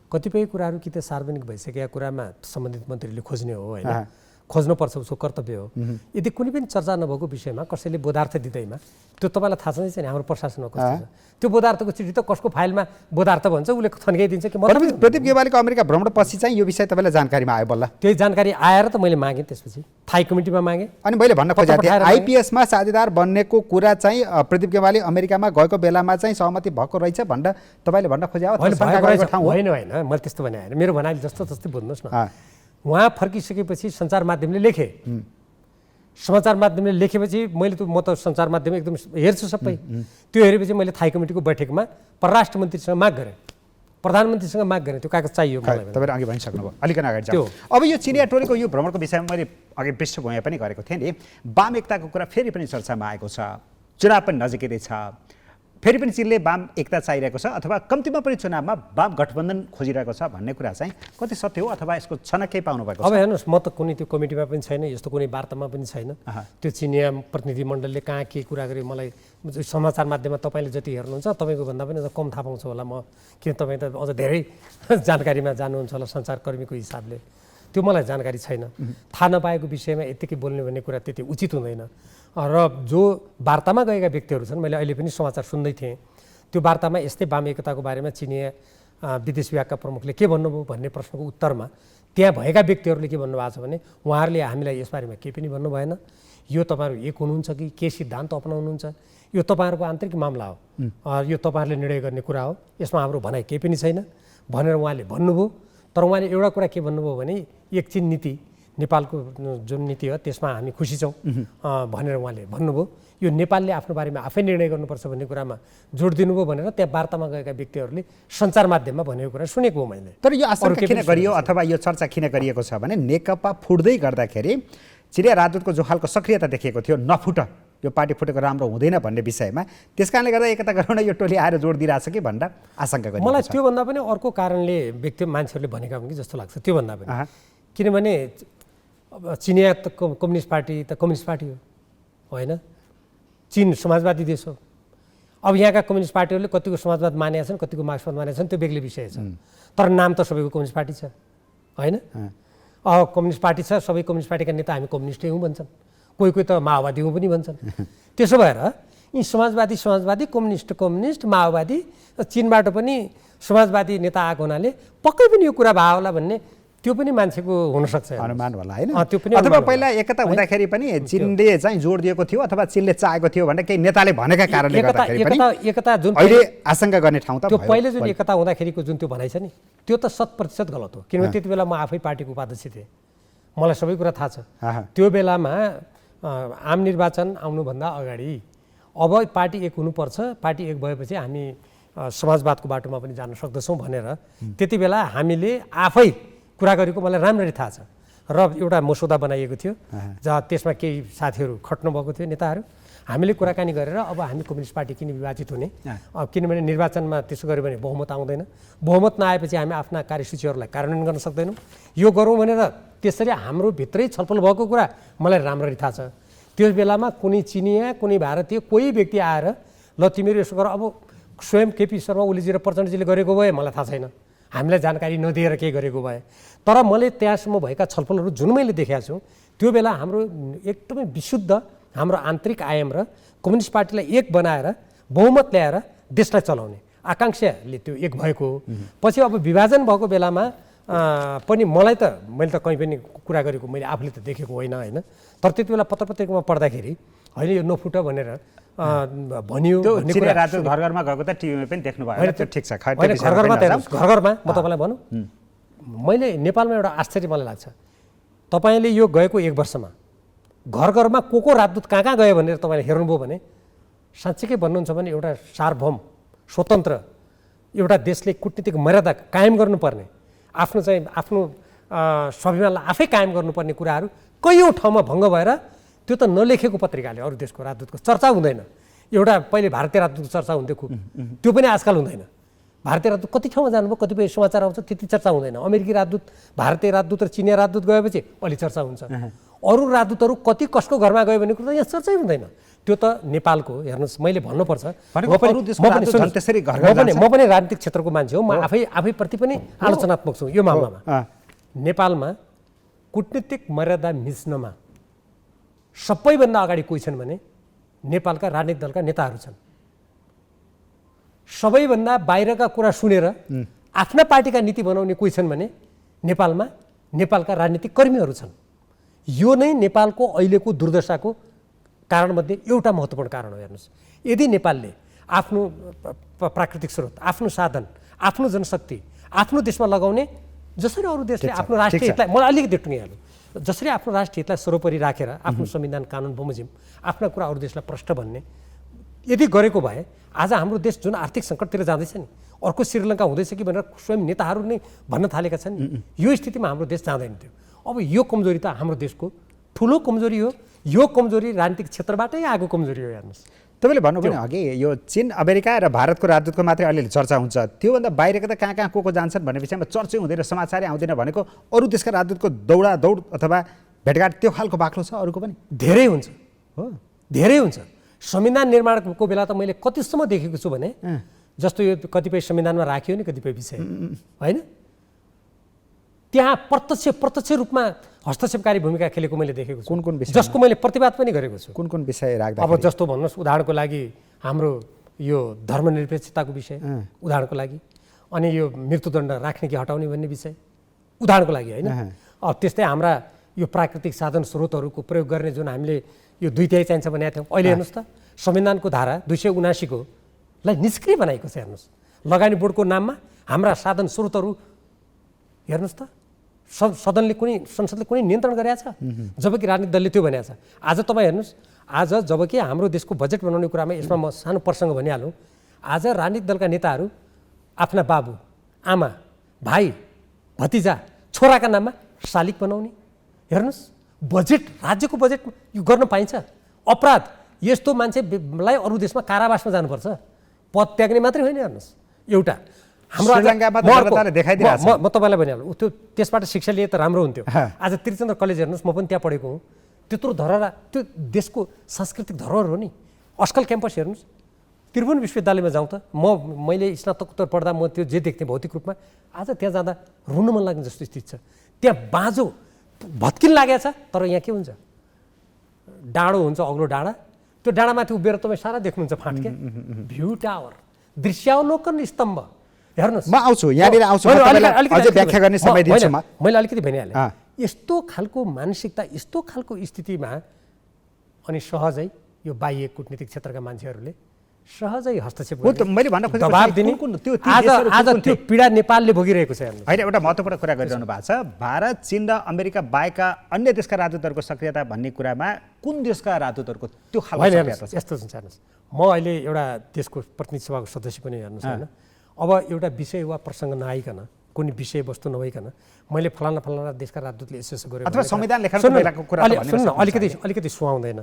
B: कतिपय कुराहरू कि त सार्वजनिक भइसकेका कुरामा सम्बन्धित मन्त्रीले खोज्ने हो, होइन? खोज्नुपर्छ, उसको कर्तव्य हो। यदि कुनै पनि चर्चा नभएको विषयमा कसैले बोधार्थ दिँदैमा त्यो तपाईँलाई थाहा छँदैछ नि हाम्रो प्रशासनमा कस्तो छ? त्यो बोधार्थको चिठी त कसको फाइलमा बोधार्थ भन्छ उसले थन्काइदिन्छ कि?
A: प्रदीप गेवालीको अमेरिका भ्रमणपछि चाहिँ यो विषय तपाईँलाई जानकारीमा आयो बल्ल?
B: त्यही जानकारी आएर त मैले मागेँ, त्यसपछि थाई कमिटीमा मागेँ।
A: अनि मैले भन्न खोजेको थिएँ आइपिएसमा साझेदार बन्नेको कुरा चाहिँ प्रदीप गेवाली अमेरिकामा गएको बेलामा चाहिँ सहमति भएको रहेछ भनेर तपाईँले भन्न खोजे हो?
B: होइन, मैले त्यस्तो भने होइन, मेरो भनाइ जस्तै बुझ्नुहोस् न। उहाँ फर्किसकेपछि सञ्चार माध्यमले लेखे, समाचार माध्यमले लेखेपछि मैले म त सञ्चार माध्यम एकदम हेर्छु सबै, त्यो हेरेपछि मैले थाई कमिटीको बैठकमा परराष्ट्र मन्त्रीसँग माग गरेँ, प्रधानमन्त्रीसँग माग गरेँ, त्यो कागज चाहियो मलाई।
A: तपाईँले अघि भनिसक्नुभयो, अलिकति अगाडि जाऊ। अब यो चिनिया टोलीको यो भ्रमणको विषयमा मैले अघि पृष्ठभूमि पनि गरेको थिएँ नि, वाम एकताको कुरा फेरि पनि चर्चामा आएको छ, चुनाव पनि नजिकै छ, फेरि पनि चिनले वाम एकता चाहिरहेको छ अथवा कम्तीमा पनि चुनावमा वाम गठबन्धन खोजिरहेको छ भन्ने कुरा चाहिँ कति सत्य हो अथवा यसको छनक केही पाउनु भएको छ?
B: अब हेर्नुहोस्, म त कुनै त्यो कमिटीमा पनि छैन, यस्तो कुनै वार्तामा पनि छैन। त्यो चिनिया प्रतिनिधिमण्डलले कहाँ के कुरा गरे मलाई समाचार माध्यममा तपाईँले जति हेर्नुहुन्छ तपाईँको भन्दा पनि कम थाहा पाउँछ होला म, किन तपाईँ त अझ धेरै जानकारीमा जानुहुन्छ होला सञ्चारकर्मीको हिसाबले, त्यो मलाई जानकारी छैन। थाहा नपाएको विषयमा यत्तिकै बोल्ने भन्ने कुरा त्यति उचित हुँदैन। र जो वार्तामा गएका व्यक्तिहरू छन्, मैले अहिले पनि समाचार सुन्दै थिएँ, त्यो वार्तामा यस्तै वाम एकताको बारेमा चिनिया विदेश विभागका प्रमुखले के भन्नुभयो भन्ने प्रश्नको उत्तरमा त्यहाँ भएका व्यक्तिहरूले के भन्नुभएको छ भने उहाँहरूले हामीलाई यसबारेमा केही पनि भन्नु भएन, यो तपाईँहरू एक हुनुहुन्छ कि के सिद्धान्त अपनाउनुहुन्छ, यो तपाईँहरूको आन्तरिक मामला हो, यो तपाईँहरूले निर्णय गर्ने कुरा हो, यसमा हाम्रो भनाइ केही पनि छैन भनेर उहाँले भन्नुभयो। तर उहाँले एउटा कुरा के भन्नुभयो भने एक चीन नीति, नेपालको जुन नीति हो त्यसमा हामी खुसी छौँ भनेर उहाँले भन्नुभयो। यो नेपालले आफ्नो बारेमा आफै निर्णय गर्नुपर्छ भन्ने कुरामा जोड दिनुभयो भनेर त्यहाँ वार्तामा गएका व्यक्तिहरूले सञ्चार माध्यममा भनेको कुरा सुनेको हो मैले।
A: तर यो आशंका किन गरियो अथवा यो चर्चा किन गरिएको छ भने नेकपा फुट्दै गर्दाखेरि चिनिया राजदूतको जो खालको सक्रियता देखिएको थियो, नफुट यो पार्टी फुटेको राम्रो हुँदैन भन्ने विषयमा, त्यस कारणले गर्दा एकता गराउन यो टोली आएर जोड दिइरहेछ कि भनेर आशंका गरिएको छ।
B: मलाई त्योभन्दा पनि अर्को कारणले व्यक्ति मान्छेहरूले भनेका हुन् कि जस्तो लाग्छ। त्योभन्दा पनि किनभने अब चिनिया कम्युनिस्ट पार्टी त कम्युनिस्ट पार्टी हो होइन, चीन समाजवादी देश हो। अब यहाँका कम्युनिस्ट पार्टीहरूले कतिको समाजवाद मानेका छन्, कतिको मार्क्सवाद मानेका छन्, त्यो बेग्लै विषय छ। तर नाम त सबैको कम्युनिस्ट पार्टी छ होइन। कम्युनिस्ट पार्टी छ, सबै कम्युनिस्ट पार्टीका नेता हामी कम्युनिस्टै हौँ भन्छन्, कोही कोही त माओवादी हौँ पनि भन्छन्। त्यसो भएर यी समाजवादी कम्युनिस्ट माओवादी, चीनबाट पनि समाजवादी नेता आएको हुनाले पक्कै पनि यो कुरा भयो होला भन्ने त्यो पनि मान्छेको हुनसक्छ,
A: अनुमान होला होइन।
B: त्यो पनि
A: अथवा पहिला एकता हुँदाखेरि पनि चीनले चाहिँ जोड दिएको थियो अथवा चीनले चाहेको थियो भनेर केही नेताले भनेका कारणले गर्दाखेरि पनि
B: एकता जुन
A: अहिले आशंका गर्ने ठाउँ त
B: त्यो पहिले जुन एकता हुँदाखेरिको जुन त्यो भनाइ छ नि, त्यो त 100% गलत हो। किनभने त्यति बेला म आफै पार्टीको उपाध्यक्ष थिएँ, मलाई सबै कुरा थाहा छ। त्यो बेलामा आम निर्वाचन आउनुभन्दा अगाडि अब पार्टी एक हुनुपर्छ, पार्टी एक भएपछि हामी समाजवादको बाटोमा पनि जान सक्दछौँ भनेर त्यति बेला हामीले आफै कुरा गरेको मलाई राम्ररी थाहा छ। र एउटा मसौदा बनाइएको थियो जहाँ त्यसमा केही साथीहरू खट्नु भएको थियो, नेताहरू। हामीले कुराकानी गरेर अब हामी कम्युनिस्ट पार्टी किन विभाजित हुने, किनभने निर्वाचनमा त्यसो गऱ्यो भने बहुमत आउँदैन, बहुमत नआएपछि हामी आफ्ना कार्यसूचीहरूलाई कार्यान्वयन गर्न सक्दैनौँ, यो गरौँ भनेर त्यसरी हाम्रो भित्रै छलफल भएको कुरा मलाई राम्ररी थाहा छ। त्यो बेलामा कुनै चिनिया कुनै भारतीय कोही व्यक्ति आएर ल तिमीहरू यसो गर, अब स्वयं केपी शर्मा ओलीजी र प्रचण्डजीले गरेको भए मलाई थाहा छैन, हामीलाई जानकारी नदिएर केही गरेको भए। तर मैले त्यहाँसम्म भएका छलफलहरू जुन मैले देखाएको छु त्यो बेला हाम्रो एकदमै विशुद्ध हाम्रो आन्तरिक आयाम र कम्युनिस्ट पार्टीलाई एक बनाएर बहुमत ल्याएर देशलाई चलाउने आकाङ्क्षाले त्यो एक भएको हो। पछि अब विभाजन भएको बेलामा पनि मैले त कहीँ पनि कुरा गरेको मैले आफूले त देखेको होइन। तर त्यति बेला पत्रपत्रिकामा पढ्दाखेरि होइन यो नफुट भनेर भनियो भन्ने कुरा
A: राजदूत घर घरमा गएको त टिभीमा पनि देख्नु भयो, त्यो ठिक छ।
B: घर घरमा म तपाईँलाई भनौँ, मैले नेपालमा एउटा आश्चर्य मलाई लाग्छ, तपाईँले यो गएको 1 वर्षमा घर घरमा को राजदूत कहाँ कहाँ गयो भनेर तपाईँले हेर्नुभयो भने साँच्चीकै भन्नुहुन्छ भने एउटा सार्वभौम स्वतन्त्र एउटा देशले कूटनीतिक मर्यादा कायम गर्नुपर्ने, आफ्नो स्वाभिमानलाई आफै कायम गर्नुपर्ने कुराहरू कैयौँ ठाउँमा भङ्ग भएर त्यो त नलेखेको पत्रिकाले अरू देशको राजदूतको चर्चा हुँदैन। एउटा पहिले भारतीय राजदूतको चर्चा हुन्थ्यो खुब, त्यो पनि आजकल हुँदैन। भारतीय राजदूत कति ठाउँमा जानुभयो, कतिपय समाचार आउँछ, त्यति चर्चा हुँदैन। अमेरिकी राजदूत, भारतीय राजदूत र चिनिया राजदूत गएपछि अलि चर्चा हुन्छ। अरू राजदूतहरू कति कसको घरमा गयो भन्ने कुरा यहाँ चर्चै हुँदैन। त्यो त नेपालको हेर्नुहोस्, मैले भन्नुपर्छ, म पनि राजनीतिक क्षेत्रको मान्छे हो, म आफै प्रति पनि आलोचनात्मक छु यो मामलामा। नेपालमा कूटनीतिक मर्यादा मिच्नमा सबैभन्दा अगाडि कोही छन् भने नेपालका राजनीतिक दलका नेताहरू छन्। सबैभन्दा बाहिरका कुरा सुनेर आफ्ना पार्टीका नीति बनाउने कोही छन् भने नेपालमा नेपालका राजनीतिक कर्मीहरू छन्। यो नै नेपालको अहिलेको दुर्दशाको कारणमध्ये एउटा महत्त्वपूर्ण कारण हो। हेर्नुहोस्, यदि नेपालले आफ्नो प्राकृतिक स्रोत, आफ्नो साधन, आफ्नो जनशक्ति आफ्नो देशमा लगाउने, जसरी अरू देशले आफ्नो राष्ट्रिय हितलाई, मलाई अलिकति टुङ्गिहाल्नु, जसरी आफ्नो राष्ट्रिय हितलाई सर्वोपरि राखेर आफ्नो संविधान कानुन बमोजिम आफ्ना कुरा अरू देशलाई प्रष्ट भन्ने यदि गरेको भए आज हाम्रो देश जुन आर्थिक सङ्कटतिर जाँदैछ नि, अर्को श्रीलङ्का हुँदैछ कि भनेर स्वयं नेताहरू नै भन्न थालेका छन् नि, यो स्थितिमा हाम्रो देश जाँदैन थियो। अब यो कमजोरी त हाम्रो देशको ठुलो कमजोरी हो। यो कमजोरी राजनीतिक क्षेत्रबाटै आएको कमजोरी हो। हेर्नुहोस्,
A: तपाईँले भन्नुभयो अघि यो चीन, अमेरिका र भारतको राजदूतको मात्रै अलिअलि चर्चा हुन्छ, त्योभन्दा बाहिरको त कहाँ को जान्छन् भन्ने विषयमा चर्चै हुँदैन, समाचारै आउँदैन भनेको अरू देशका राजदूतको दौड अथवा भेटघाट त्यो खालको बाक्लो छ अरूको पनि?
B: धेरै हुन्छ हो, धेरै हुन्छ। संविधान निर्माणको बेला त मैले कतिसम्म देखेको छु भने जस्तो यो कतिपय संविधानमा राखियो नि कतिपय विषय होइन, त्यहाँ प्रत्यक्ष रूपमा हस्तक्षेपकारी भूमिका खेलेको मैले देखेको छु।
A: कुन विषय
B: जसको मैले प्रतिवाद पनि गरेको छु।
A: कुन विषय राख्दा?
B: अब जस्तो भन्नुहोस्, उदाहरणको लागि हाम्रो यो धर्मनिरपेक्षताको विषय उदाहरणको लागि, अनि यो मृत्युदण्ड राख्ने कि हटाउने भन्ने विषय उदाहरणको लागि होइन। अब त्यस्तै हाम्रा यो प्राकृतिक साधन स्रोतहरूको प्रयोग गर्ने जुन हामीले यो 2/3 चाहिन्छ भनेको थियौँ। अहिले हेर्नुहोस् त संविधानको धारा 279 को लाई निष्क्रिय बनाएको छ। हेर्नुहोस् लगानी बोर्डको नाममा हाम्रा साधन स्रोतहरू हेर्नुहोस् त संसदले कुनै नियन्त्रण गरेको छ, जबकि राजनीतिक दलले त्यो भनेको छ। आज तपाईँ हेर्नुहोस्, आज जबकि हाम्रो देशको बजेट बनाउने कुरामा यसमा म सानो प्रसङ्ग भनिहालौँ, आज राजनीतिक दलका नेताहरू आफ्ना बाबु आमा भाइ भतिजा छोराका नाममा शालिग बनाउने। हेर्नुहोस् बजेट, राज्यको बजेट यो गर्न पाइन्छ। अपराध यस्तो मान्छेलाई अरू देशमा कारावासमा जानुपर्छ, पद त्याग्ने मात्रै होइन। हेर्नुहोस् एउटा हाम्रो म तपाईँलाई भनिहाल्छु, त्यो त्यसबाट शिक्षा लिए त राम्रो हुन्थ्यो। आज त्रिचन्द्र कलेज हेर्नुहोस्, म पनि त्यहाँ पढेको हुँ। त्यत्रो धरोहर, त्यो देशको सांस्कृतिक धरोहर हो नि। अस्कल क्याम्पस हेर्नुहोस्, त्रिभुवन विश्वविद्यालयमा जाउँ त, मैले स्नातकोत्तर पढ्दा म त्यो जे देख्थेँ भौतिक रूपमा, आज त्यहाँ जाँदा रुन मन लाग्ने जस्तो स्थिति छ। त्यहाँ बाँझो भत्किन लागेको छ, तर यहाँ के हुन्छ, डाँडो हुन्छ, अग्लो डाँडा, त्यो डाँडामाथि उभिएर तपाईँ सारा देख्नुहुन्छ फाँटके भ्यू टावर, दृश्यावलोकन स्तम्भ। हेर्नुहोस्
A: म आउँछु यहाँनिर आउँछु, अझै व्याख्या गर्ने समय दिन्छु म।
B: मैले अलिकति भनिहालेँ, यस्तो खालको मानसिकता, यस्तो खालको स्थितिमा अनि सहजै यो बाह्य कूटनीतिक क्षेत्रका मान्छेहरूले सहजै हस्तक्षेप गर्ने, दबाब दिने। आज त्यो पीडा नेपालले भोगिरहेको छ।
A: होइन, एउटा महत्त्वपूर्ण कुरा गरिरहनु भएको छ, भारत चीन र अमेरिका बाहेकका अन्य देशका राजदूतहरूको सक्रियता भन्ने कुरामा कुन देशका राजदूतहरूको त्यो खालको सक्रियता छ?
B: यस्तो हुन्छ हेर्नुहोस्, म अहिले एउटा देशको प्रतिनिधि सभाको सदस्य पनि हेर्नुहोस् होइन, अब एउटा विषय वा प्रसङ्ग नआइकन, कुनै विषयवस्तु नभइकन मैले फलाना देशका राजदूतले यसो गर्यो
A: अथवा संविधान लेखनको बेलाको कुरा
B: सुन्नु, अलिकति सुहाउँदैन।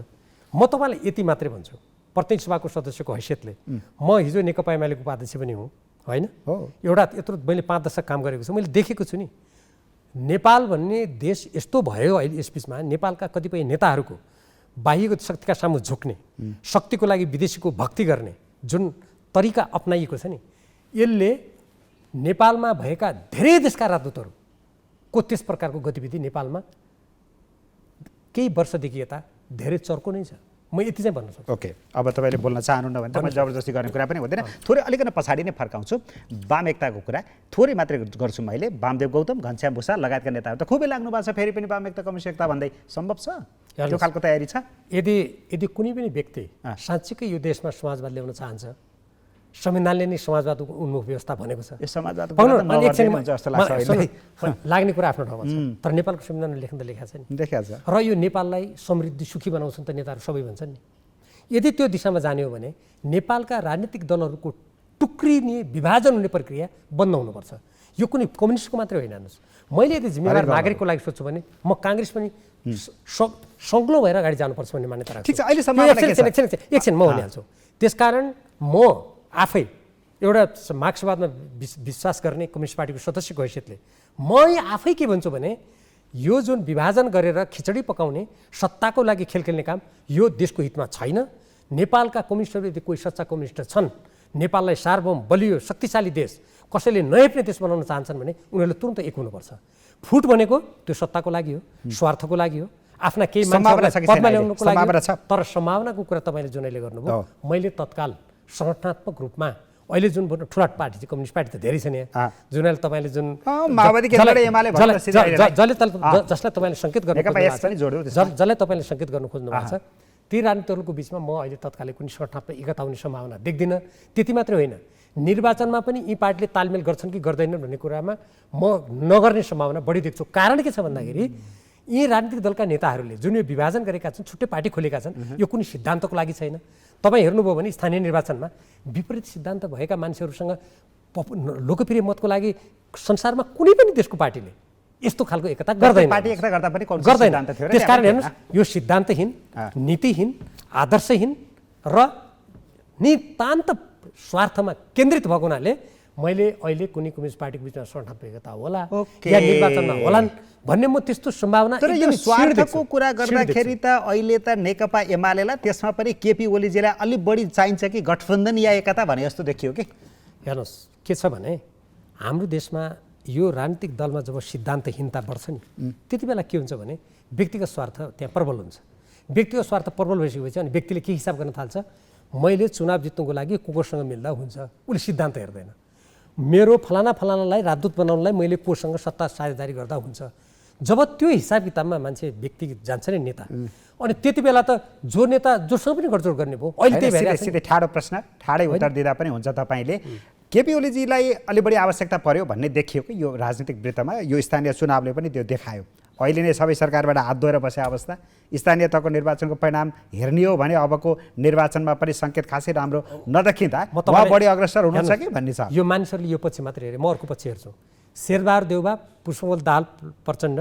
B: म तपाईँलाई यति मात्रै भन्छु, प्रतिनिधि सभाको सदस्यको हैसियतले, म हिजो नेकपा एमालेको उपाध्यक्ष पनि हुँ होइन, एउटा यत्रो मैले 5 दशक काम गरेको छु, मैले देखेको छु नि। नेपाल भन्ने देश यस्तो भयो अहिले, यस बिचमा नेपालका कतिपय नेताहरूको बाह्यको शक्तिका सामु झुक्ने, शक्तिको लागि विदेशीको भक्ति गर्ने जुन तरिका अपनाइएको छ नि, यसले नेपालमा भएका धेरै देशका राजदूतहरूको त्यस प्रकारको गतिविधि नेपालमा केही वर्षदेखि यता धेरै चर्को नै छ। म यति चाहिँ भन्न सक्छु।
A: ओके, अब तपाईँले बोल्न चाहनुहुन्न भने त म जबरजस्ती गर्ने कुरा पनि हुँदैन। थोरै अलिकति पछाडि नै फर्काउँछु। वाम एकताको कुरा थोरै मात्रै गर्छु मैले। वामदेव गौतम, घनश्याम भूषाल लगायतका नेताहरू त खुबै लाग्नु भएको छ, फेरि पनि वाम एकता कम्युनिस्ट एकता भन्दै। सम्भव छ त्यो खालको तयारी छ?
B: यदि कुनै पनि व्यक्ति साँच्चीकै यो देशमा समाजवाद ल्याउन चाहन्छ, संविधानले नै समाजवादको उन्मुख व्यवस्था भनेको छ। लाग्ने कुरा आफ्नो ठाउँमा छ, तर नेपालको संविधानले लेख्दा लेखेको छ नि, लेखेको छ। र यो नेपाललाई समृद्धि सुखी बनाउँछन् त नेताहरू सबै भन्छन् नि। यदि त्यो दिशामा जाने हो भने नेपालका राजनीतिक दलहरूको टुक्रिने, विभाजन हुने प्रक्रिया बन्द हुनुपर्छ। यो कुनै कम्युनिस्टको मात्रै होइन। हेर्नुहोस्, मैले यदि जिम्मेवार नागरिकको लागि सोध्छु भने म काङ्ग्रेस पनि सग्लो भएर अगाडि जानुपर्छ भन्ने मान्यता राख्छु। एकछिन म भनिहाल्छु। त्यसकारण म आफै एउटा मार्क्सवादमा विश्वास गर्ने कम्युनिस्ट पार्टीको सदस्यको हैसियतले म आफै के भन्छु भने, यो जुन विभाजन गरेर खिचडी पकाउने, सत्ताको लागि खेल खेल्ने काम यो देशको हितमा छैन। नेपालका कम्युनिस्टहरू यदि कोही सच्चा कम्युनिस्ट छन्, नेपाललाई सार्वभौम बलियो शक्तिशाली देश, कसैले नहेप्ने देश बनाउन चाहन्छन् भने उनीहरूले तुरन्त एक हुनुपर्छ। फुट भनेको त्यो सत्ताको लागि हो, स्वार्थको लागि हो, आफ्ना केही मान्छेहरूलाई पदमा ल्याउनुको लागि। तर सम्भावनाको कुरा तपाईँले जुन अहिले गर्नुभयो, मैले तत्काल सङ्गठनात्मक रूपमा अहिले जुन ठुला पार्टी चाहिँ कम्युनिस्ट पार्टी त धेरै छ नि, जुन अहिले तपाईँले जुन जसलाई तपाईँले सङ्केत गर्नु जसलाई तपाईँले सङ्केत गर्नु खोज्नु भएको छ, ती राजनीतिहरूको बिचमा म अहिले तत्कालै कुनै सङ्गठनात्मक एकता हुने सम्भावना देख्दिनँ। त्यति मात्रै होइन, निर्वाचनमा पनि यी पार्टीले तालमेल गर्छन् कि गर्दैनन् भन्ने कुरामा म नगर्ने सम्भावना बढी देख्छु। कारण के छ भन्दाखेरि यी राजनीतिक दलका नेताहरूले जुन यो विभाजन गरेका छन्, छुट्टै पार्टी खोलेका छन्, यो कुनै सिद्धान्तको लागि छैन। तपाईँ हेर्नुभयो भने स्थानीय निर्वाचनमा विपरीत सिद्धान्त भएका मान्छेहरूसँग लोकप्रिय मतको लागि संसारमा कुनै पनि देशको पार्टीले यस्तो खालको एकता गर्दैन। त्यसकारण हेर्नुहोस्, यो सिद्धान्तहीन, नीतिहीन, आदर्शहीन र नितान्त स्वार्थमा केन्द्रित भएको हुनाले मैले अहिले कुनै कम्युनिस्ट पार्टीको बिचमा सङ्गठनात्मक एकता होला या निर्वाचनमा होलान् भन्ने म त्यस्तो सम्भावना।
A: तर यो स्वार्थको कुरा गर्दाखेरि त अहिले त नेकपा एमालेलाई, त्यसमा पनि केपी ओलीजीलाई अलिक बढी चाहिन्छ कि गठबन्धन या एकता भने जस्तो देखियो कि?
B: हेर्नुहोस्, के छ भने हाम्रो देशमा यो राजनीतिक दलमा जब सिद्धान्तहीनता बढ्छ नि, त्यति बेला के हुन्छ भने व्यक्तिगत स्वार्थ त्यहाँ प्रबल हुन्छ। व्यक्तिगत स्वार्थ प्रबल भइसकेपछि अनि व्यक्तिले के हिसाब गर्न थाल्छ, मैले चुनाव जित्नुको लागि कोसँग मिल्दा हुन्छ, उसले सिद्धान्त हेर्दैन। मेरो फलानालाई राजदूत बनाउनलाई मैले कोसँग सत्ता साझेदारी गर्दा हुन्छ, जब त्यो हिसाब किताबमा मान्छे व्यक्ति जान्छ नि नेता, अनि त्यति बेला त जो नेता जोसँग पनि गडजोड गर्ने भयो। अहिले त्यही भइरहेको छ।
A: सिधै ठाडो प्रश्न, ठाडै उत्तर दिँदा पनि हुन्छ। तपाईँले केपी ओलीजीलाई अलि बढी आवश्यकता पर्यो भन्ने देखियो कि यो राजनीतिक वृत्तमा, यो स्थानीय चुनावले पनि त्यो देखायो। अहिले नै सबै सरकारबाट हात धोएर बसे अवस्था, स्थानीय तहको निर्वाचनको परिणाम हेर्ने हो भने अबको निर्वाचनमा पनि सङ्केत खासै राम्रो नदेखिँदा उहाँ बढी अग्रसर हुनुहुन्छ कि भन्ने छ।
B: यो मानिसहरूले यो पछि मात्रै हेरे, म अर्को पछि हेर्छु। शेरबहादुर देउबा, पुष्पकमल दाहाल प्रचण्ड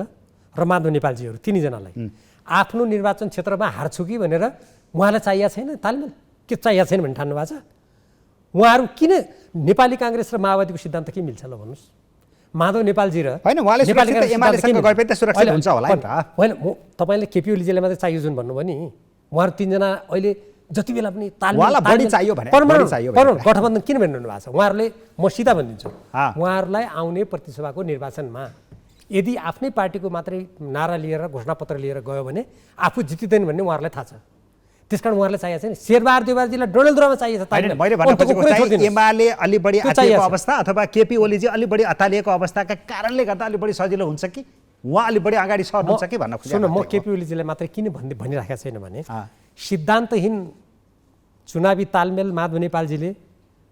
B: र माधव नेपालजीहरू तिनैजनालाई आफ्नो निर्वाचन क्षेत्रमा हार्छु कि भनेर उहाँलाई चाहिएको छैन तालमेल, के चाहिएको छैन भन्ने ठान्नु भएको छ। उहाँहरू किन नेपाली काङ्ग्रेस र माओवादीको सिद्धान्त के मिल्छ ल भन्नुहोस्। माधव नेपालजी र
A: होइन, उहाँले सुरक्षित एमालेसँग गए पनि त सुरक्षित हुन्छ होला नि त।
B: होइन, म तपाईँले केपी ओलीजीलाई मात्रै चाहियो जुन भन्नुभयो नि, उहाँहरू तिनजना अहिले जति बेला पनि
A: उहाँलाई बढी चाहियो भने
B: गठबन्धन किन भनिरहनु भएको छ। उहाँहरूले, म सिधा भनिदिन्छु, उहाँहरूलाई आउने प्रतिसभाको निर्वाचनमा यदि आफ्नै पार्टीको मात्रै नारा लिएर घोषणापत्र लिएर गयो भने आफू जितिँदैन भन्ने उहाँहरूलाई थाहा छ। त्यसकारण उहाँहरूलाई चाहिएको छैन। शेरबहादुर देउवाजीलाई डडेलधुरामा चाहिएको छ।
A: मैले भन्न खोजेको चाहिँ एमाले अलि बढी आत्तिएको अवस्था अथवा केपी ओलीजी अलि बढी अतालिएको अवस्थाका कारणले गर्दा अलि बढी सजिलो हुन्छ कि उहाँ अलि बढी अगाडि सर्नुहुन्छ कि भन्न खोजेको।
B: सुन, म केपी ओलीजीलाई मात्रै किन भनिराखेको छैन भने सिद्धान्तहीन चुनावी तालमेल माधव नेपालजीले,